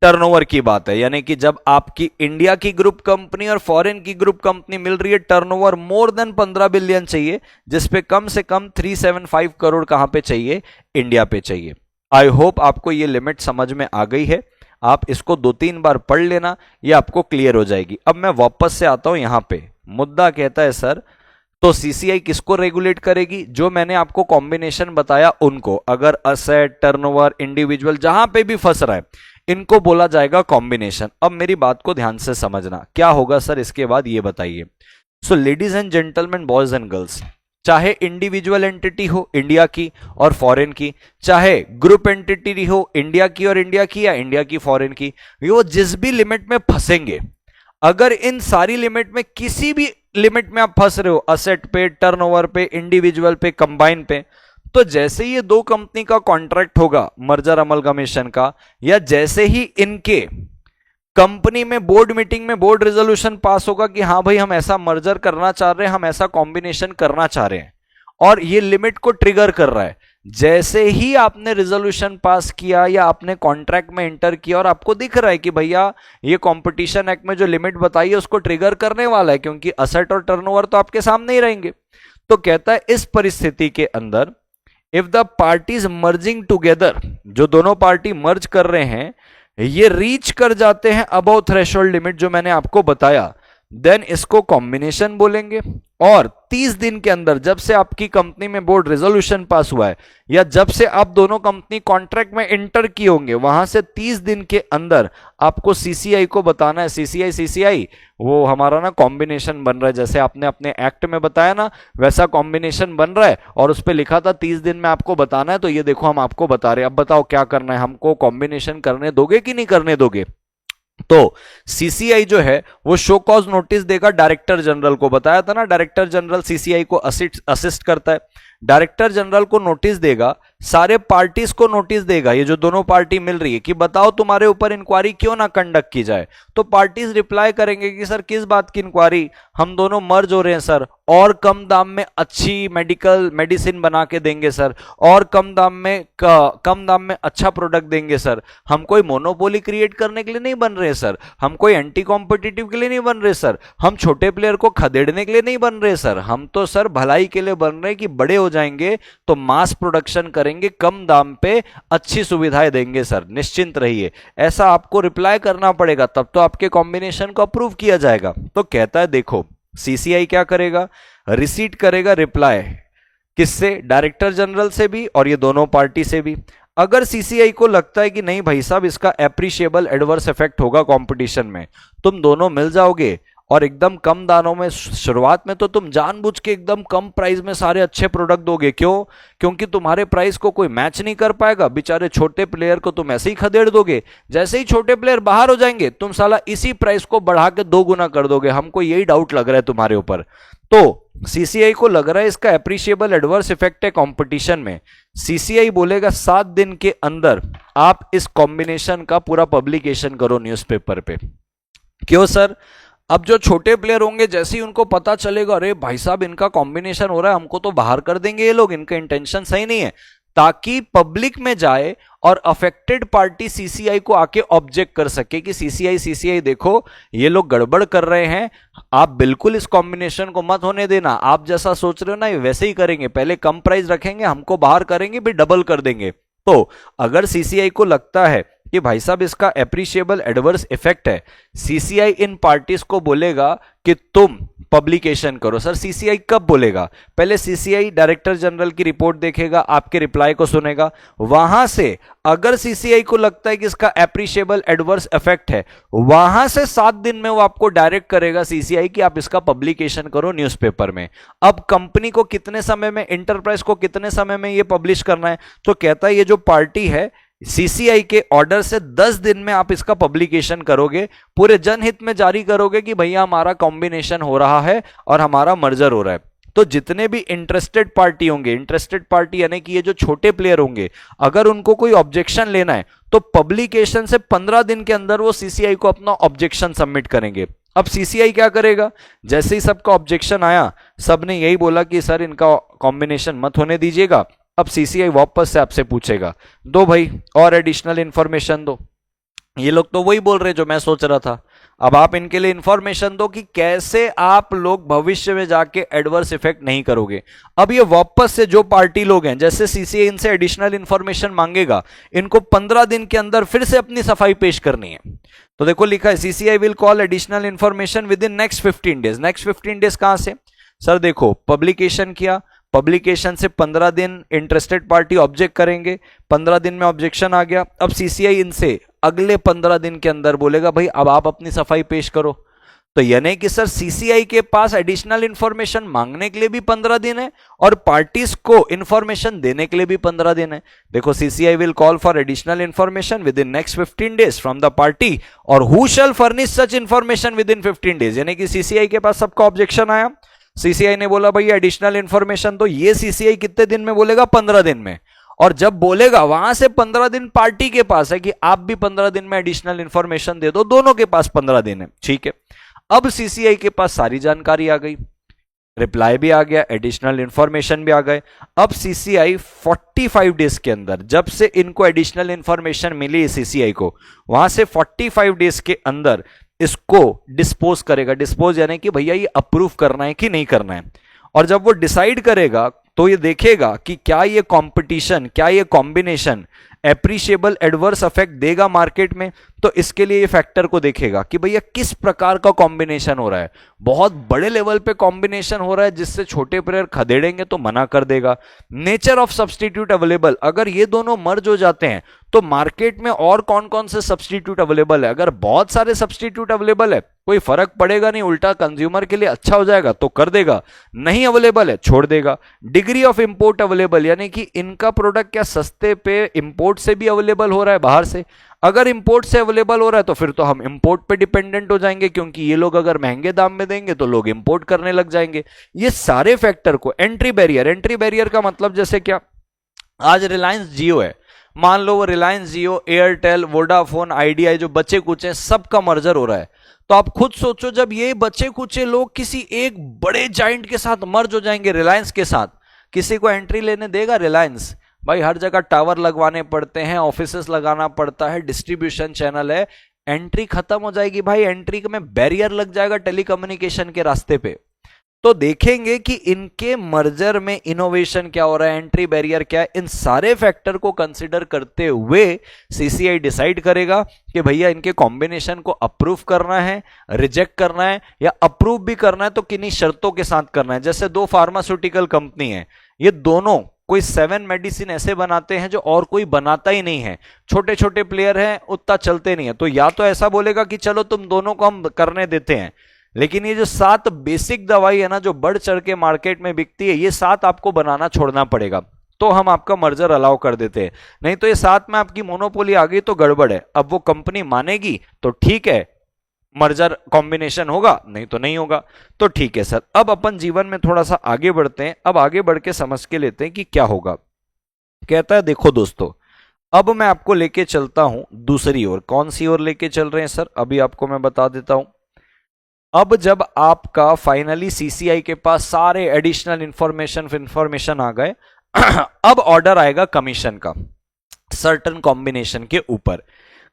टर्नओवर की बात है, यानी कि जब आपकी इंडिया की ग्रुप कंपनी और फॉरेन की ग्रुप कंपनी मिल रही है, टर्नओवर मोर देन 15 बिलियन चाहिए, जिसपे कम से कम 375 करोड़ कहां पे चाहिए? इंडिया पे चाहिए। आई होप आपको ये लिमिट समझ में आ गई है, आप इसको 2-3 बार पढ़ लेना, ये आपको क्लियर हो जाएगी। अब मैं वापस से आता हूं यहां पे, मुद्दा कहता है सर तो सीसीआई किसको रेगुलेट करेगी? जो मैंने आपको कॉम्बिनेशन बताया उनको, अगर असेट, टर्नओवर, इंडिविजुअल जहां पे भी फंस रहा है, इनको बोला जाएगा कॉम्बिनेशन। अब मेरी बात को ध्यान से समझना, क्या होगा सर इसके बाद ये बताइए। So ladies and gentleman, boys and girls, चाहे इंडिविजुअल एंटिटी हो इंडिया की और फॉरेन की, चाहे ग्रुप एंटिटी हो इंडिया की और इंडिया की, या इंडिया की फॉरेन की, वो जिस भी लिमिट में फंसेंगे, अगर इन सारी लिमिट में किसी भी लिमिट में आप फंस रहे हो, असेट पे, टर्नओवर पे, इंडिविजुअल पे, कंबाइन पे, तो जैसे ही ये दो कंपनी का कॉन्ट्रैक्ट होगा मर्जर अमलगमेशन का, या जैसे ही इनके कंपनी में बोर्ड मीटिंग में बोर्ड रेजोल्यूशन पास होगा कि हाँ भाई हम ऐसा मर्जर करना चाह रहे हैं, हम ऐसा कॉम्बिनेशन करना चाह रहे हैं, और ये लिमिट को ट्रिगर कर रहा है, जैसे ही आपने रेजोल्यूशन पास किया या आपने कॉन्ट्रैक्ट में एंटर किया और आपको दिख रहा है कि भैया ये कंपटीशन एक्ट में जो लिमिट बताई है उसको ट्रिगर करने वाला है, क्योंकि असेट और टर्नओवर तो आपके सामने ही रहेंगे, तो कहता है इस परिस्थिति के अंदर if the parties merging together, जो दोनों पार्टी मर्ज कर रहे हैं, ये रीच कर जाते हैं अबव थ्रेशोल्ड लिमिट जो मैंने आपको बताया, देन इसको कॉम्बिनेशन बोलेंगे। और 30 दिन के अंदर, जब से आपकी कंपनी में बोर्ड रेजोल्यूशन पास हुआ है या जब से आप दोनों कंपनी कॉन्ट्रैक्ट में एंटर किए होंगे, वहां से 30 दिन के अंदर आपको सीसीआई को बताना है। सीसीआई वो हमारा ना कॉम्बिनेशन बन रहा है, जैसे आपने अपने एक्ट में बताया ना वैसा कॉम्बिनेशन बन रहा है, और उस पर लिखा था 30 दिन में आपको बताना है, तो ये देखो हम आपको बता रहे हैं। अब बताओ क्या करना है, हमको कॉम्बिनेशन करने दोगे कि नहीं करने दोगे? तो सीसीआई जो है वो शो कॉज नोटिस देगा डायरेक्टर जनरल को, बताया था ना डायरेक्टर जनरल सीसीआई को असिस्ट करता है, डायरेक्टर जनरल को नोटिस देगा, सारे पार्टीज को नोटिस देगा, ये जो दोनों पार्टी मिल रही है कि बताओ तुम्हारे ऊपर इंक्वायरी क्यों ना कंडक्ट की जाए, तो पार्टीज रिप्लाई करेंगे कि सर किस बात की इंक्वायरी, हम दोनों मर्ज हो रहे हैं सर, और कम दाम में अच्छी मेडिसिन बना के देंगे सर, और कम दाम में अच्छा प्रोडक्ट देंगे सर, हम कोई मोनोपोली क्रिएट करने के लिए नहीं बन रहे सर, हम कोई एंटी कॉम्पिटिटिव के लिए नहीं बन रहे सर, हम छोटे प्लेयर को खदेड़ने के लिए नहीं बन रहे सर, हम तो सर भलाई के लिए बन रहे हैं कि बड़े हो जाएंगे तो मास प्रोडक्शन करेंगे, कम दाम पे अच्छी सुविधाएं देंगे सर, निश्चिंत रहिए। ऐसा आपको रिप्लाई करना पड़ेगा, तब तो आपके कॉम्बिनेशन को अप्रूव किया जाएगा। तो कहता है देखो सीसीआई क्या करेगा, रिसीट करेगा रिप्लाई, किससे? डायरेक्टर जनरल से भी और ये दोनों पार्टी से भी। अगर सीसीआई को लगता है कि नहीं भाई साहब इसका एप्रिशिएबल एडवर्स इफेक्ट होगा कंपटीशन में, तुम दोनों मिल जाओगे और एकदम कम दानों में, शुरुआत में तो तुम जानबूझ के एकदम कम प्राइस में सारे अच्छे प्रोडक्ट दोगे, क्यों? क्योंकि तुम्हारे प्राइस को कोई मैच नहीं कर पाएगा, बेचारे छोटे प्लेयर को तुम ऐसे ही खदेड़ दोगे, जैसे ही छोटे प्लेयर बाहर हो जाएंगे तुम साला इसी प्राइस को बढ़ा के 2 गुना कर दोगे, हमको यही डाउट लग रहा है तुम्हारे ऊपर। तो सीसीआई को लग रहा है इसका एप्रिशिएबल एडवर्स इफेक्ट है कंपटीशन में, सीसीआई बोलेगा 7 दिन के अंदर आप इस कॉम्बिनेशन का पूरा पब्लिकेशन करो न्यूज़पेपर पे। क्यों सर? अब जो छोटे प्लेयर होंगे जैसे ही उनको पता चलेगा अरे भाई साहब इनका कॉम्बिनेशन हो रहा है, हमको तो बाहर कर देंगे ये लोग, इनका इंटेंशन सही नहीं है, ताकि पब्लिक में जाए और अफेक्टेड पार्टी सीसीआई को आके ऑब्जेक्ट कर सके कि सीसीआई देखो ये लोग गड़बड़ कर रहे हैं, आप बिल्कुल इस कॉम्बिनेशन को मत होने देना, आप जैसा सोच रहे हो ना ये वैसे ही करेंगे, पहले कम प्राइस रखेंगे, हमको बाहर करेंगे फिर डबल कर देंगे। तो अगर सीसीआई को लगता है कि भाई साहब इसका एप्रिशिएबल एडवर्स इफेक्ट है, सीसीआई इन पार्टीज को बोलेगा कि तुम पब्लिकेशन करो। सर सीसीआई कब बोलेगा? पहले सीसीआई डायरेक्टर जनरल की रिपोर्ट देखेगा, आपके रिप्लाई को सुनेगा, वहां से अगर सीसीआई को लगता है कि इसका एप्रिशिएबल एडवर्स इफेक्ट है, वहां से 7 दिन में वो आपको डायरेक्ट करेगा सीसीआई कि आप इसका पब्लिकेशन करो न्यूज़पेपर में। अब कंपनी को कितने समय में, इंटरप्राइज को कितने समय में ये पब्लिश करना है? तो कहता है ये जो पार्टी है सीसीआई के ऑर्डर से 10 दिन में आप इसका पब्लिकेशन करोगे, पूरे जनहित में जारी करोगे कि भैया हमारा कॉम्बिनेशन हो रहा है और हमारा मर्जर हो रहा है। तो जितने भी इंटरेस्टेड पार्टी होंगे, इंटरेस्टेड पार्टी यानी कि ये जो छोटे प्लेयर होंगे, अगर उनको कोई ऑब्जेक्शन लेना है तो पब्लिकेशन से 15 दिन के अंदर वो सीसीआई को अपना ऑब्जेक्शन सबमिट करेंगे। अब सीसीआई क्या करेगा? जैसे ही सबका ऑब्जेक्शन आया, सबने यही बोला कि सर इनका कॉम्बिनेशन मत होने दीजिएगा, अब सीसीआई वापस से आपसे पूछेगा दो भाई और एडिशनल इंफॉर्मेशन दो। ये लोग तो वही बोल रहे जो मैं सोच रहा था, अब आप इनके लिए इंफॉर्मेशन दो कि कैसे आप लोग भविष्य में जाके एडवर्स इफेक्ट नहीं करोगे। अब ये वापस से जो पार्टी लोग हैं, जैसे सीसीआई इनसे एडिशनल इंफॉर्मेशन मांगेगा, इनको 15 दिन के अंदर फिर से अपनी सफाई पेश करनी है। तो देखो लिखा है CCI will call additional information within next 15 days. Next 15 days कहां से? सर देखो पब्लिकेशन किया, पब्लिकेशन से 15 दिन इंटरेस्टेड पार्टी ऑब्जेक्ट करेंगे, 15 दिन में ऑब्जेक्शन आ गया, अब सीसीआई इनसे अगले 15 दिन के अंदर बोलेगा भाई अब आप अपनी सफाई पेश करो। तो यानी कि सर सीसीआई के पास एडिशनल इंफॉर्मेशन मांगने के लिए भी 15 दिन है और पार्टीज को इंफॉर्मेशन देने के लिए भी 15 दिन है। देखो, CCI will call for additional information within next 15 days from the party और who shall furnish such information within 15 days. यानी कि सीसीआई के पास सबका ऑब्जेक्शन आया, सीसीआई ने बोला भाई एडिशनल इंफॉर्मेशन, तो ये सीसीआई कितने दिन में बोलेगा? 15 दिन में। और जब बोलेगा वहां से 15 दिन पार्टी के पास है कि आप भी 15 दिन में एडिशनल इंफॉर्मेशन दे दो, दोनों के पास 15 दिन है। ठीक है, अब सीसीआई के पास सारी जानकारी आ गई, रिप्लाई भी आ गया, एडिशनल इंफॉर्मेशन भी आ गए। अब सीसीआई 45 डेज के अंदर, जब से इनको एडिशनल इंफॉर्मेशन मिली सीसीआई को, वहां से 45 डेज के अंदर इसको डिस्पोज करेगा। डिस्पोज यानी कि भैया ये अप्रूव करना है कि नहीं करना है। और जब वो डिसाइड करेगा तो ये देखेगा कि क्या ये कंपटीशन, क्या ये कॉम्बिनेशन एप्रिशिएबल एडवर्स इफेक्ट देगा मार्केट में। तो इसके लिए ये फैक्टर को देखेगा कि भैया किस प्रकार का कॉम्बिनेशन हो रहा है। बहुत बड़े लेवल पे कॉम्बिनेशन हो रहा है जिससे छोटे प्लेयर खदेड़ेंगे तो मना कर देगा। नेचर ऑफ सब्सटीट्यूट अवेलेबल, अगर ये दोनों मर्ज हो जाते हैं तो मार्केट में और कौन कौन से सब्सटीट्यूट अवेलेबल है। अगर बहुत सारे सब्सटीट्यूट अवेलेबल है कोई फर्क पड़ेगा नहीं, उल्टा कंज्यूमर के लिए अच्छा हो जाएगा तो कर देगा, नहीं अवेलेबल है छोड़ देगा। डिग्री ऑफ इंपोर्ट अवेलेबल, यानी कि इनका प्रोडक्ट क्या सस्ते पे इंपोर्ट से भी अवेलेबल हो रहा है बाहर से। अगर इंपोर्ट से अवेलेबल हो रहा है तो फिर तो हम इंपोर्ट पे डिपेंडेंट हो जाएंगे, क्योंकि ये लोग अगर महंगे दाम में देंगे तो लोग इंपोर्ट करने लग जाएंगे। ये सारे फैक्टर को एंट्री बैरियर, एंट्री बैरियर का मतलब जैसे क्या, आज रिलायंस जियो है, मान लो वो रिलायंस जियो, एयरटेल, वोडाफोन, आइडिया, जो बचे कुचे सबका मर्जर हो रहा है। तो आप खुद सोचो, जब ये बचे कुचे लोग किसी एक बड़े जाइंट के साथ मर्ज हो जाएंगे, रिलायंस के साथ, किसी को एंट्री लेने देगा रिलायंस? भाई हर जगह टावर लगवाने पड़ते हैं, ऑफिसेस लगाना पड़ता है, डिस्ट्रीब्यूशन चैनल है, एंट्री खत्म हो जाएगी भाई। एंट्री में बैरियर लग जाएगा टेलीकम्युनिकेशन के रास्ते पे। तो देखेंगे कि इनके मर्जर में इनोवेशन क्या हो रहा है, एंट्री बैरियर क्या है, इन सारे फैक्टर को कंसिडर करते हुए सीसीआई डिसाइड करेगा कि भैया इनके कॉम्बिनेशन को अप्रूव करना है, रिजेक्ट करना है, या अप्रूव भी करना है तो किन्हीं शर्तों के साथ करना है। जैसे दो फार्मास्यूटिकल कंपनी है, ये दोनों कोई 7 मेडिसिन ऐसे बनाते हैं जो और कोई बनाता ही नहीं है, छोटे छोटे प्लेयर हैं, उतना चलते नहीं है। तो या तो ऐसा बोलेगा कि चलो तुम दोनों को हम करने देते हैं, लेकिन ये जो 7 बेसिक दवाई है ना जो बढ़ चढ़ के मार्केट में बिकती है, ये 7 आपको बनाना छोड़ना पड़ेगा, तो हम आपका मर्जर अलाउ कर देते हैं। नहीं तो ये 7 में आपकी मोनोपोली आ गई तो गड़बड़ है। अब वो कंपनी मानेगी तो ठीक है, मर्जर कॉम्बिनेशन होगा, नहीं तो नहीं होगा। तो ठीक है सर, अब अपन जीवन में थोड़ा सा आगे बढ़ते हैं। अब आगे बढ़ के समझ के लेते हैं कि क्या होगा। कहता है देखो दोस्तों, अब मैं आपको लेके चलता हूं दूसरी ओर। कौन सी ओर लेके चल रहे हैं सर, अभी आपको मैं बता देता हूं। अब जब आपका फाइनली सीसीआई के पास सारे एडिशनल इंफॉर्मेशन आ गए, अब ऑर्डर आएगा कमीशन का सर्टन कॉम्बिनेशन के ऊपर।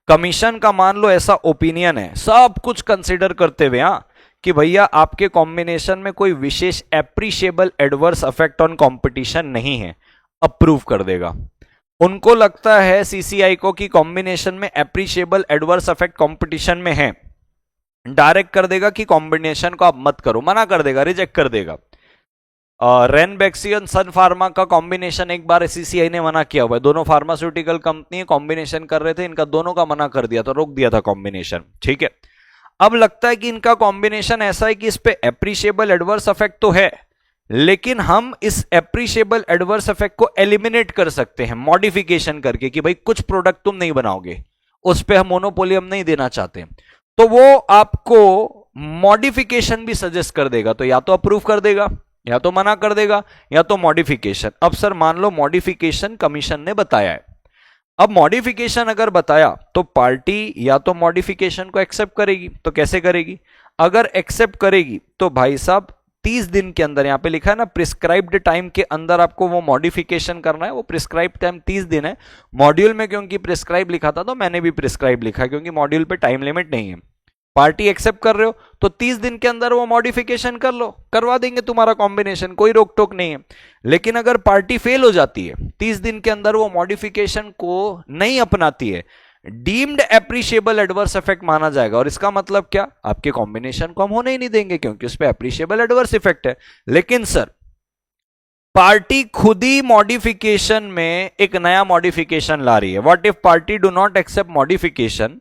कमीशन का मान लो ऐसा ओपिनियन है, सब कुछ कंसिडर करते हुए, हाँ, कि भैया आपके कॉम्बिनेशन में कोई विशेष appreciable adverse effect on competition नहीं है, अप्रूव कर देगा। उनको लगता है सीसीआई को कि कॉम्बिनेशन में एप्रिशिएबल एडवर्स इफेक्ट कंपटीशन में है, डायरेक्ट कर देगा कि कॉम्बिनेशन को आप मत करो, मना कर देगा, रिजेक्ट कर देगा। रेनबैक्सियन सन फार्मा का कॉम्बिनेशन एक बार सीसीआई ने मना किया हुआ है, दोनों फार्मास्यूटिकल कंपनी कॉम्बिनेशन कर रहे थे, इनका दोनों का मना कर दिया था, रोक दिया था कॉम्बिनेशन। ठीक है, अब लगता है कि इनका कॉम्बिनेशन ऐसा है कि इस पे एप्रिशिएबल एडवर्स इफेक्ट तो है, लेकिन हम इस एप्रिशिएबल एडवर्स इफेक्ट को एलिमिनेट कर सकते हैं मॉडिफिकेशन करके, कि भाई कुछ प्रोडक्ट तुम नहीं बनाओगे, उस पे हम मोनोपोली हम नहीं देना चाहते। तो वो आपको मॉडिफिकेशन भी सजेस्ट कर देगा, तो या तो अप्रूव कर देगा, या तो मना कर देगा, या तो मॉडिफिकेशन। अब सर मान लो मॉडिफिकेशन कमीशन ने बताया है, अब मॉडिफिकेशन अगर बताया तो पार्टी या तो मॉडिफिकेशन को एक्सेप्ट करेगी, तो कैसे करेगी? अगर एक्सेप्ट करेगी तो भाई साहब 30 दिन के अंदर, यहां पे लिखा है ना प्रिस्क्राइब्ड टाइम के अंदर आपको वो मॉडिफिकेशन करना है। वो प्रिस्क्राइब्ड टाइम 30 दिन है। मॉड्यूल में क्योंकि प्रिस्क्राइब लिखा था तो मैंने भी प्रिस्क्राइब लिखा है, क्योंकि मॉड्यूल पे टाइम लिमिट नहीं है। पार्टी एक्सेप्ट कर रहे हो तो 30 दिन के अंदर वो मॉडिफिकेशन कर लो, करवा देंगे तुम्हारा कॉम्बिनेशन, कोई रोक टोक नहीं है। लेकिन अगर पार्टी फेल हो जाती है, 30 दिन के अंदर वो मॉडिफिकेशन को नहीं अपनाती है, डीम्ड एप्रिशिएबल एडवर्स इफेक्ट माना जाएगा। और इसका मतलब क्या? आपके कॉम्बिनेशन को हम होने ही नहीं देंगे, क्योंकि उस पर एप्रिशिएबल एडवर्स इफेक्ट है। लेकिन सर पार्टी खुद ही मॉडिफिकेशन में एक नया मॉडिफिकेशन ला रही है। What if party do not accept modification?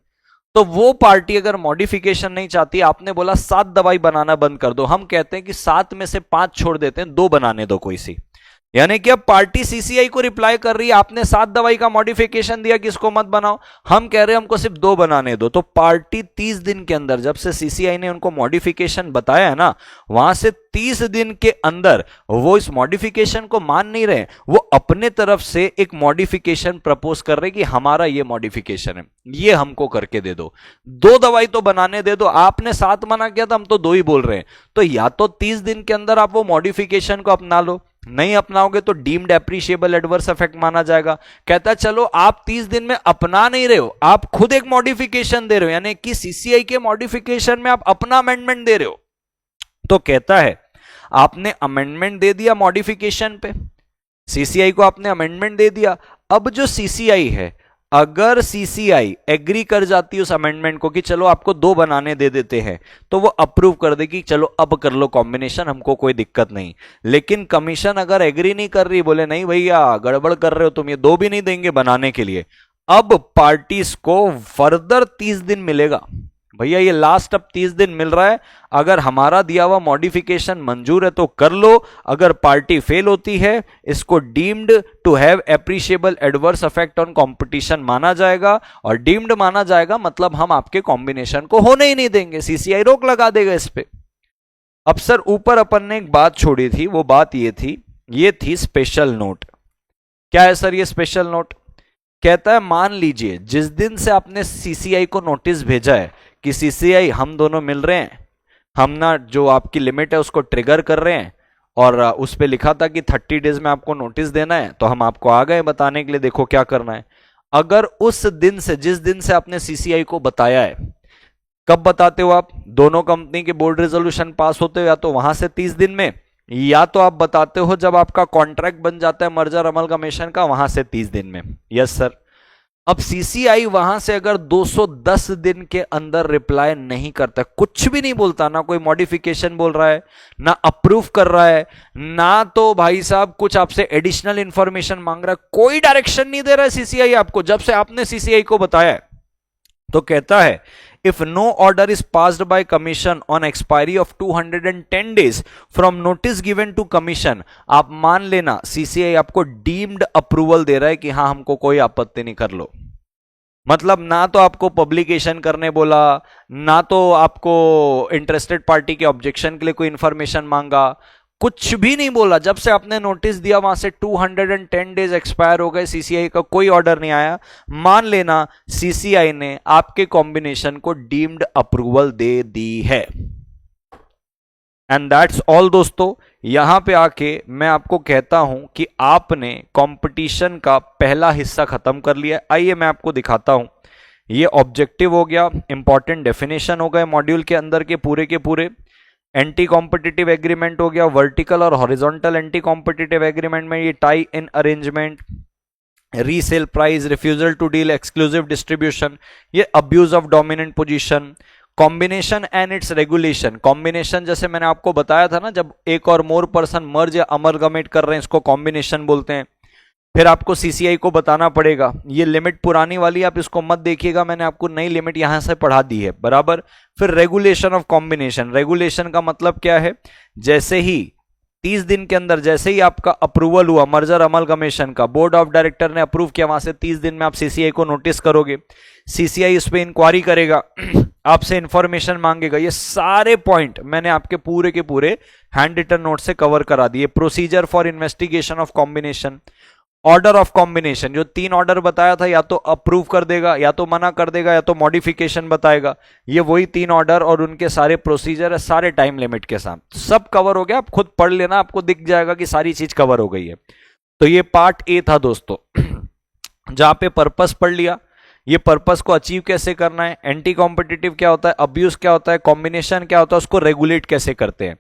तो वो पार्टी अगर मॉडिफिकेशन नहीं चाहती, आपने बोला 7 दवाई बनाना बंद कर दो, हम कहते हैं कि 7 में से 5 छोड़ देते हैं, 2 बनाने दो कोई सी। यानी कि अब पार्टी सीसीआई को रिप्लाई कर रही है, आपने 7 दवाई का मॉडिफिकेशन दिया कि इसको मत बनाओ, हम कह रहे हैं हमको सिर्फ 2 बनाने दो। तो पार्टी 30 दिन के अंदर, जब से सीसीआई ने उनको मॉडिफिकेशन बताया है ना, वहां से 30 दिन के अंदर वो इस मॉडिफिकेशन को मान नहीं रहे, वो अपने तरफ से एक मॉडिफिकेशन प्रपोज कर रहे कि हमारा ये मॉडिफिकेशन है, ये हमको करके दे दो, 2 दवाई तो बनाने दे दो। आपने 7 मना किया था, हम तो 2 ही बोल रहे हैं। तो या तो 30 दिन के अंदर आप वो मॉडिफिकेशन को अपना लो, नहीं अपनाओगे तो डीम्ड एप्रिशिएबल एडवर्स इफेक्ट माना जाएगा। कहता है चलो आप 30 दिन में अपना नहीं रहे हो, आप खुद एक मॉडिफिकेशन दे रहे हो, यानी कि सीसीआई के मॉडिफिकेशन में आप अपना अमेंडमेंट दे रहे हो। तो कहता है आपने अमेंडमेंट दे दिया मॉडिफिकेशन पे, सीसीआई को आपने अमेंडमेंट दे दिया। अब जो सीसीआई है, अगर सीसीआई एग्री कर जाती है उस अमेंडमेंट को कि चलो आपको 2 बनाने दे देते हैं, तो वो अप्रूव कर देगी, चलो अब कर लो कॉम्बिनेशन, हमको कोई दिक्कत नहीं। लेकिन कमीशन अगर एग्री नहीं कर रही, बोले नहीं भैया गड़बड़ कर रहे हो तुम, ये 2 भी नहीं देंगे बनाने के लिए, अब पार्टीज को फर्दर 30 दिन मिलेगा। भैया ये लास्ट अब 30 दिन मिल रहा है, अगर हमारा दिया हुआ मॉडिफिकेशन मंजूर है तो कर लो, अगर पार्टी फेल होती है इसको deemed to have appreciable adverse effect on competition माना जाएगा, और डीम्ड माना जाएगा मतलब हम आपके कॉम्बिनेशन को होने ही नहीं देंगे, सीसीआई रोक लगा देगा इस पे। अब सर ऊपर अपन ने एक बात छोड़ी थी, वो बात ये थी स्पेशल नोट। क्या है सर ये स्पेशल नोट? कहता है मान लीजिए जिस दिन से आपने सीसीआई को नोटिस भेजा है कि सीसीआई हम दोनों मिल रहे हैं, हम ना जो आपकी लिमिट है उसको ट्रिगर कर रहे हैं, और उस पे लिखा था कि 30 डेज में आपको नोटिस देना है, तो हम आपको आ गए बताने के लिए देखो क्या करना है। अगर उस दिन से, जिस दिन से आपने सीसीआई को बताया है, कब बताते हो आप? दोनों कंपनी के बोर्ड रेजोल्यूशन पास होते हो, या तो वहां से 30 दिन में, या तो आप बताते हो जब आपका कॉन्ट्रैक्ट बन जाता है मर्जर अमलगमेशन का, वहां से 30 दिन में। Yes sir. अब सीसीआई वहां से अगर 210 दिन के अंदर रिप्लाई नहीं करता, कुछ भी नहीं बोलता, ना कोई मॉडिफिकेशन बोल रहा है, ना अप्रूव कर रहा है, ना तो भाई साहब कुछ आपसे एडिशनल इंफॉर्मेशन मांग रहा है, कोई डायरेक्शन नहीं दे रहा है सीसीआई आपको जब से आपने सीसीआई को बताया है, तो कहता है if no order is passed by commission on expiry of 210 days from notice given to commission, आप मान लेना सीसीआई आपको डीम्ड अप्रूवल दे रहा है कि हां हमको कोई आपत्ति नहीं, कर लो। मतलब ना तो आपको पब्लिकेशन करने बोला, ना तो आपको इंटरेस्टेड पार्टी के ऑब्जेक्शन के लिए कोई इंफॉर्मेशन मांगा, कुछ भी नहीं बोला। जब से आपने नोटिस दिया वहां से 210 डेज एक्सपायर हो गए, सीसीआई का कोई ऑर्डर नहीं आया, मान लेना सीसीआई ने आपके कॉम्बिनेशन को डीम्ड अप्रूवल दे दी है। एंड दैट्स ऑल दोस्तों। यहां पे आके मैं आपको कहता हूं कि आपने कंपटीशन का पहला हिस्सा खत्म कर लिया। आइए मैं आपको दिखाता हूं। ये ऑब्जेक्टिव हो गया, इंपॉर्टेंट डेफिनेशन हो गए मॉड्यूल के अंदर के पूरे, एंटी कॉम्पिटिटिव एग्रीमेंट हो गया, वर्टिकल और हॉरिजॉन्टल एंटी कॉम्पिटिटिव एग्रीमेंट में ये tie in arrangement, resale price, refusal to deal, exclusive distribution, ये abuse of dominant position, combination and its regulation. Combination जैसे मैंने आपको बताया था ना, जब एक और मोर पर्सन मर्ज या अमलगमेट कर रहे हैं, इसको कॉम्बिनेशन बोलते हैं। फिर आपको सीसीआई को बताना पड़ेगा, ये लिमिट पुरानी वाली आप इसको मत देखिएगा, मैंने आपको नई लिमिट यहां से पढ़ा दी है बराबर। फिर रेगुलेशन ऑफ कॉम्बिनेशन, रेगुलेशन का मतलब क्या है? जैसे ही 30 दिन के अंदर जैसे ही आपका अप्रूवल हुआ मर्जर अमलगमेशन का, बोर्ड ऑफ डायरेक्टर ने अप्रूव किया, वहां से 30 दिन में आप सीसीआई को नोटिस करोगे, सीसीआई इस पे इंक्वायरी करेगा, आपसे इंफॉर्मेशन मांगेगा। ये सारे पॉइंट मैंने आपके पूरे के पूरे हैंड रिटन नोट से कवर करा दिए। Procedure for investigation of combination, order of combination, जो 3 ऑर्डर बताया था, या तो अप्रूव कर देगा, या तो मना कर देगा, या तो मॉडिफिकेशन बताएगा। ये वही 3 ऑर्डर और उनके सारे प्रोसीजर है, सारे टाइम लिमिट के साथ सब कवर हो गया। आप खुद पढ़ लेना, आपको दिख जाएगा कि सारी चीज कवर हो गई है। तो ये पार्ट ए था दोस्तों, जहां पे पर्पस पढ़ लिया, ये पर्पस को अचीव कैसे करना है, एंटी कॉम्पिटिटिव क्या होता है, अब्यूज क्या होता है, कॉम्बिनेशन क्या होता है, उसको रेगुलेट कैसे करते हैं,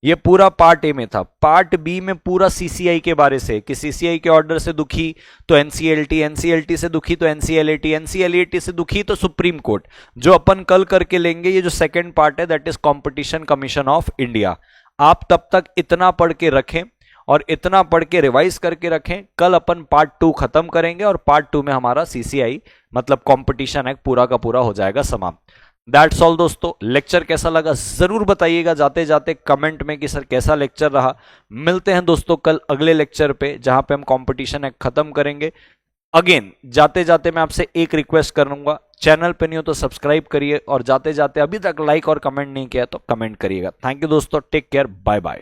ये पूरा पार्ट ए में था। पार्ट बी में पूरा सीसीआई के बारे से, कि सीसीआई के ऑर्डर से दुखी तो एनसीएलटी, एनसीएलटी से दुखी तो एनसीएलएटी, एनसीएलएटी से दुखी तो सुप्रीम कोर्ट, जो अपन कल करके लेंगे। ये जो सेकंड पार्ट है that is competition commission of India. आप तब तक इतना पढ़ के रखें, और इतना पढ़ के रिवाइज करके रखें। कल अपन पार्ट 2 खत्म करेंगे और पार्ट 2 में हमारा सीसीआई मतलब कंपटीशन एक्ट पूरा का पूरा हो जाएगा समाप्त। दैट्स ऑल दोस्तों। लेक्चर कैसा लगा जरूर बताइएगा जाते जाते कमेंट में कि सर कैसा लेक्चर रहा। मिलते हैं दोस्तों कल अगले लेक्चर पे जहां पे हम कंपटीशन एक्ट खत्म करेंगे। अगेन जाते जाते मैं आपसे एक रिक्वेस्ट करूंगा, चैनल पे नहीं हो तो सब्सक्राइब करिए और जाते जाते अभी तक लाइक और कमेंट नहीं किया तो कमेंट करिएगा। थैंक यू दोस्तों, टेक केयर, बाय बाय।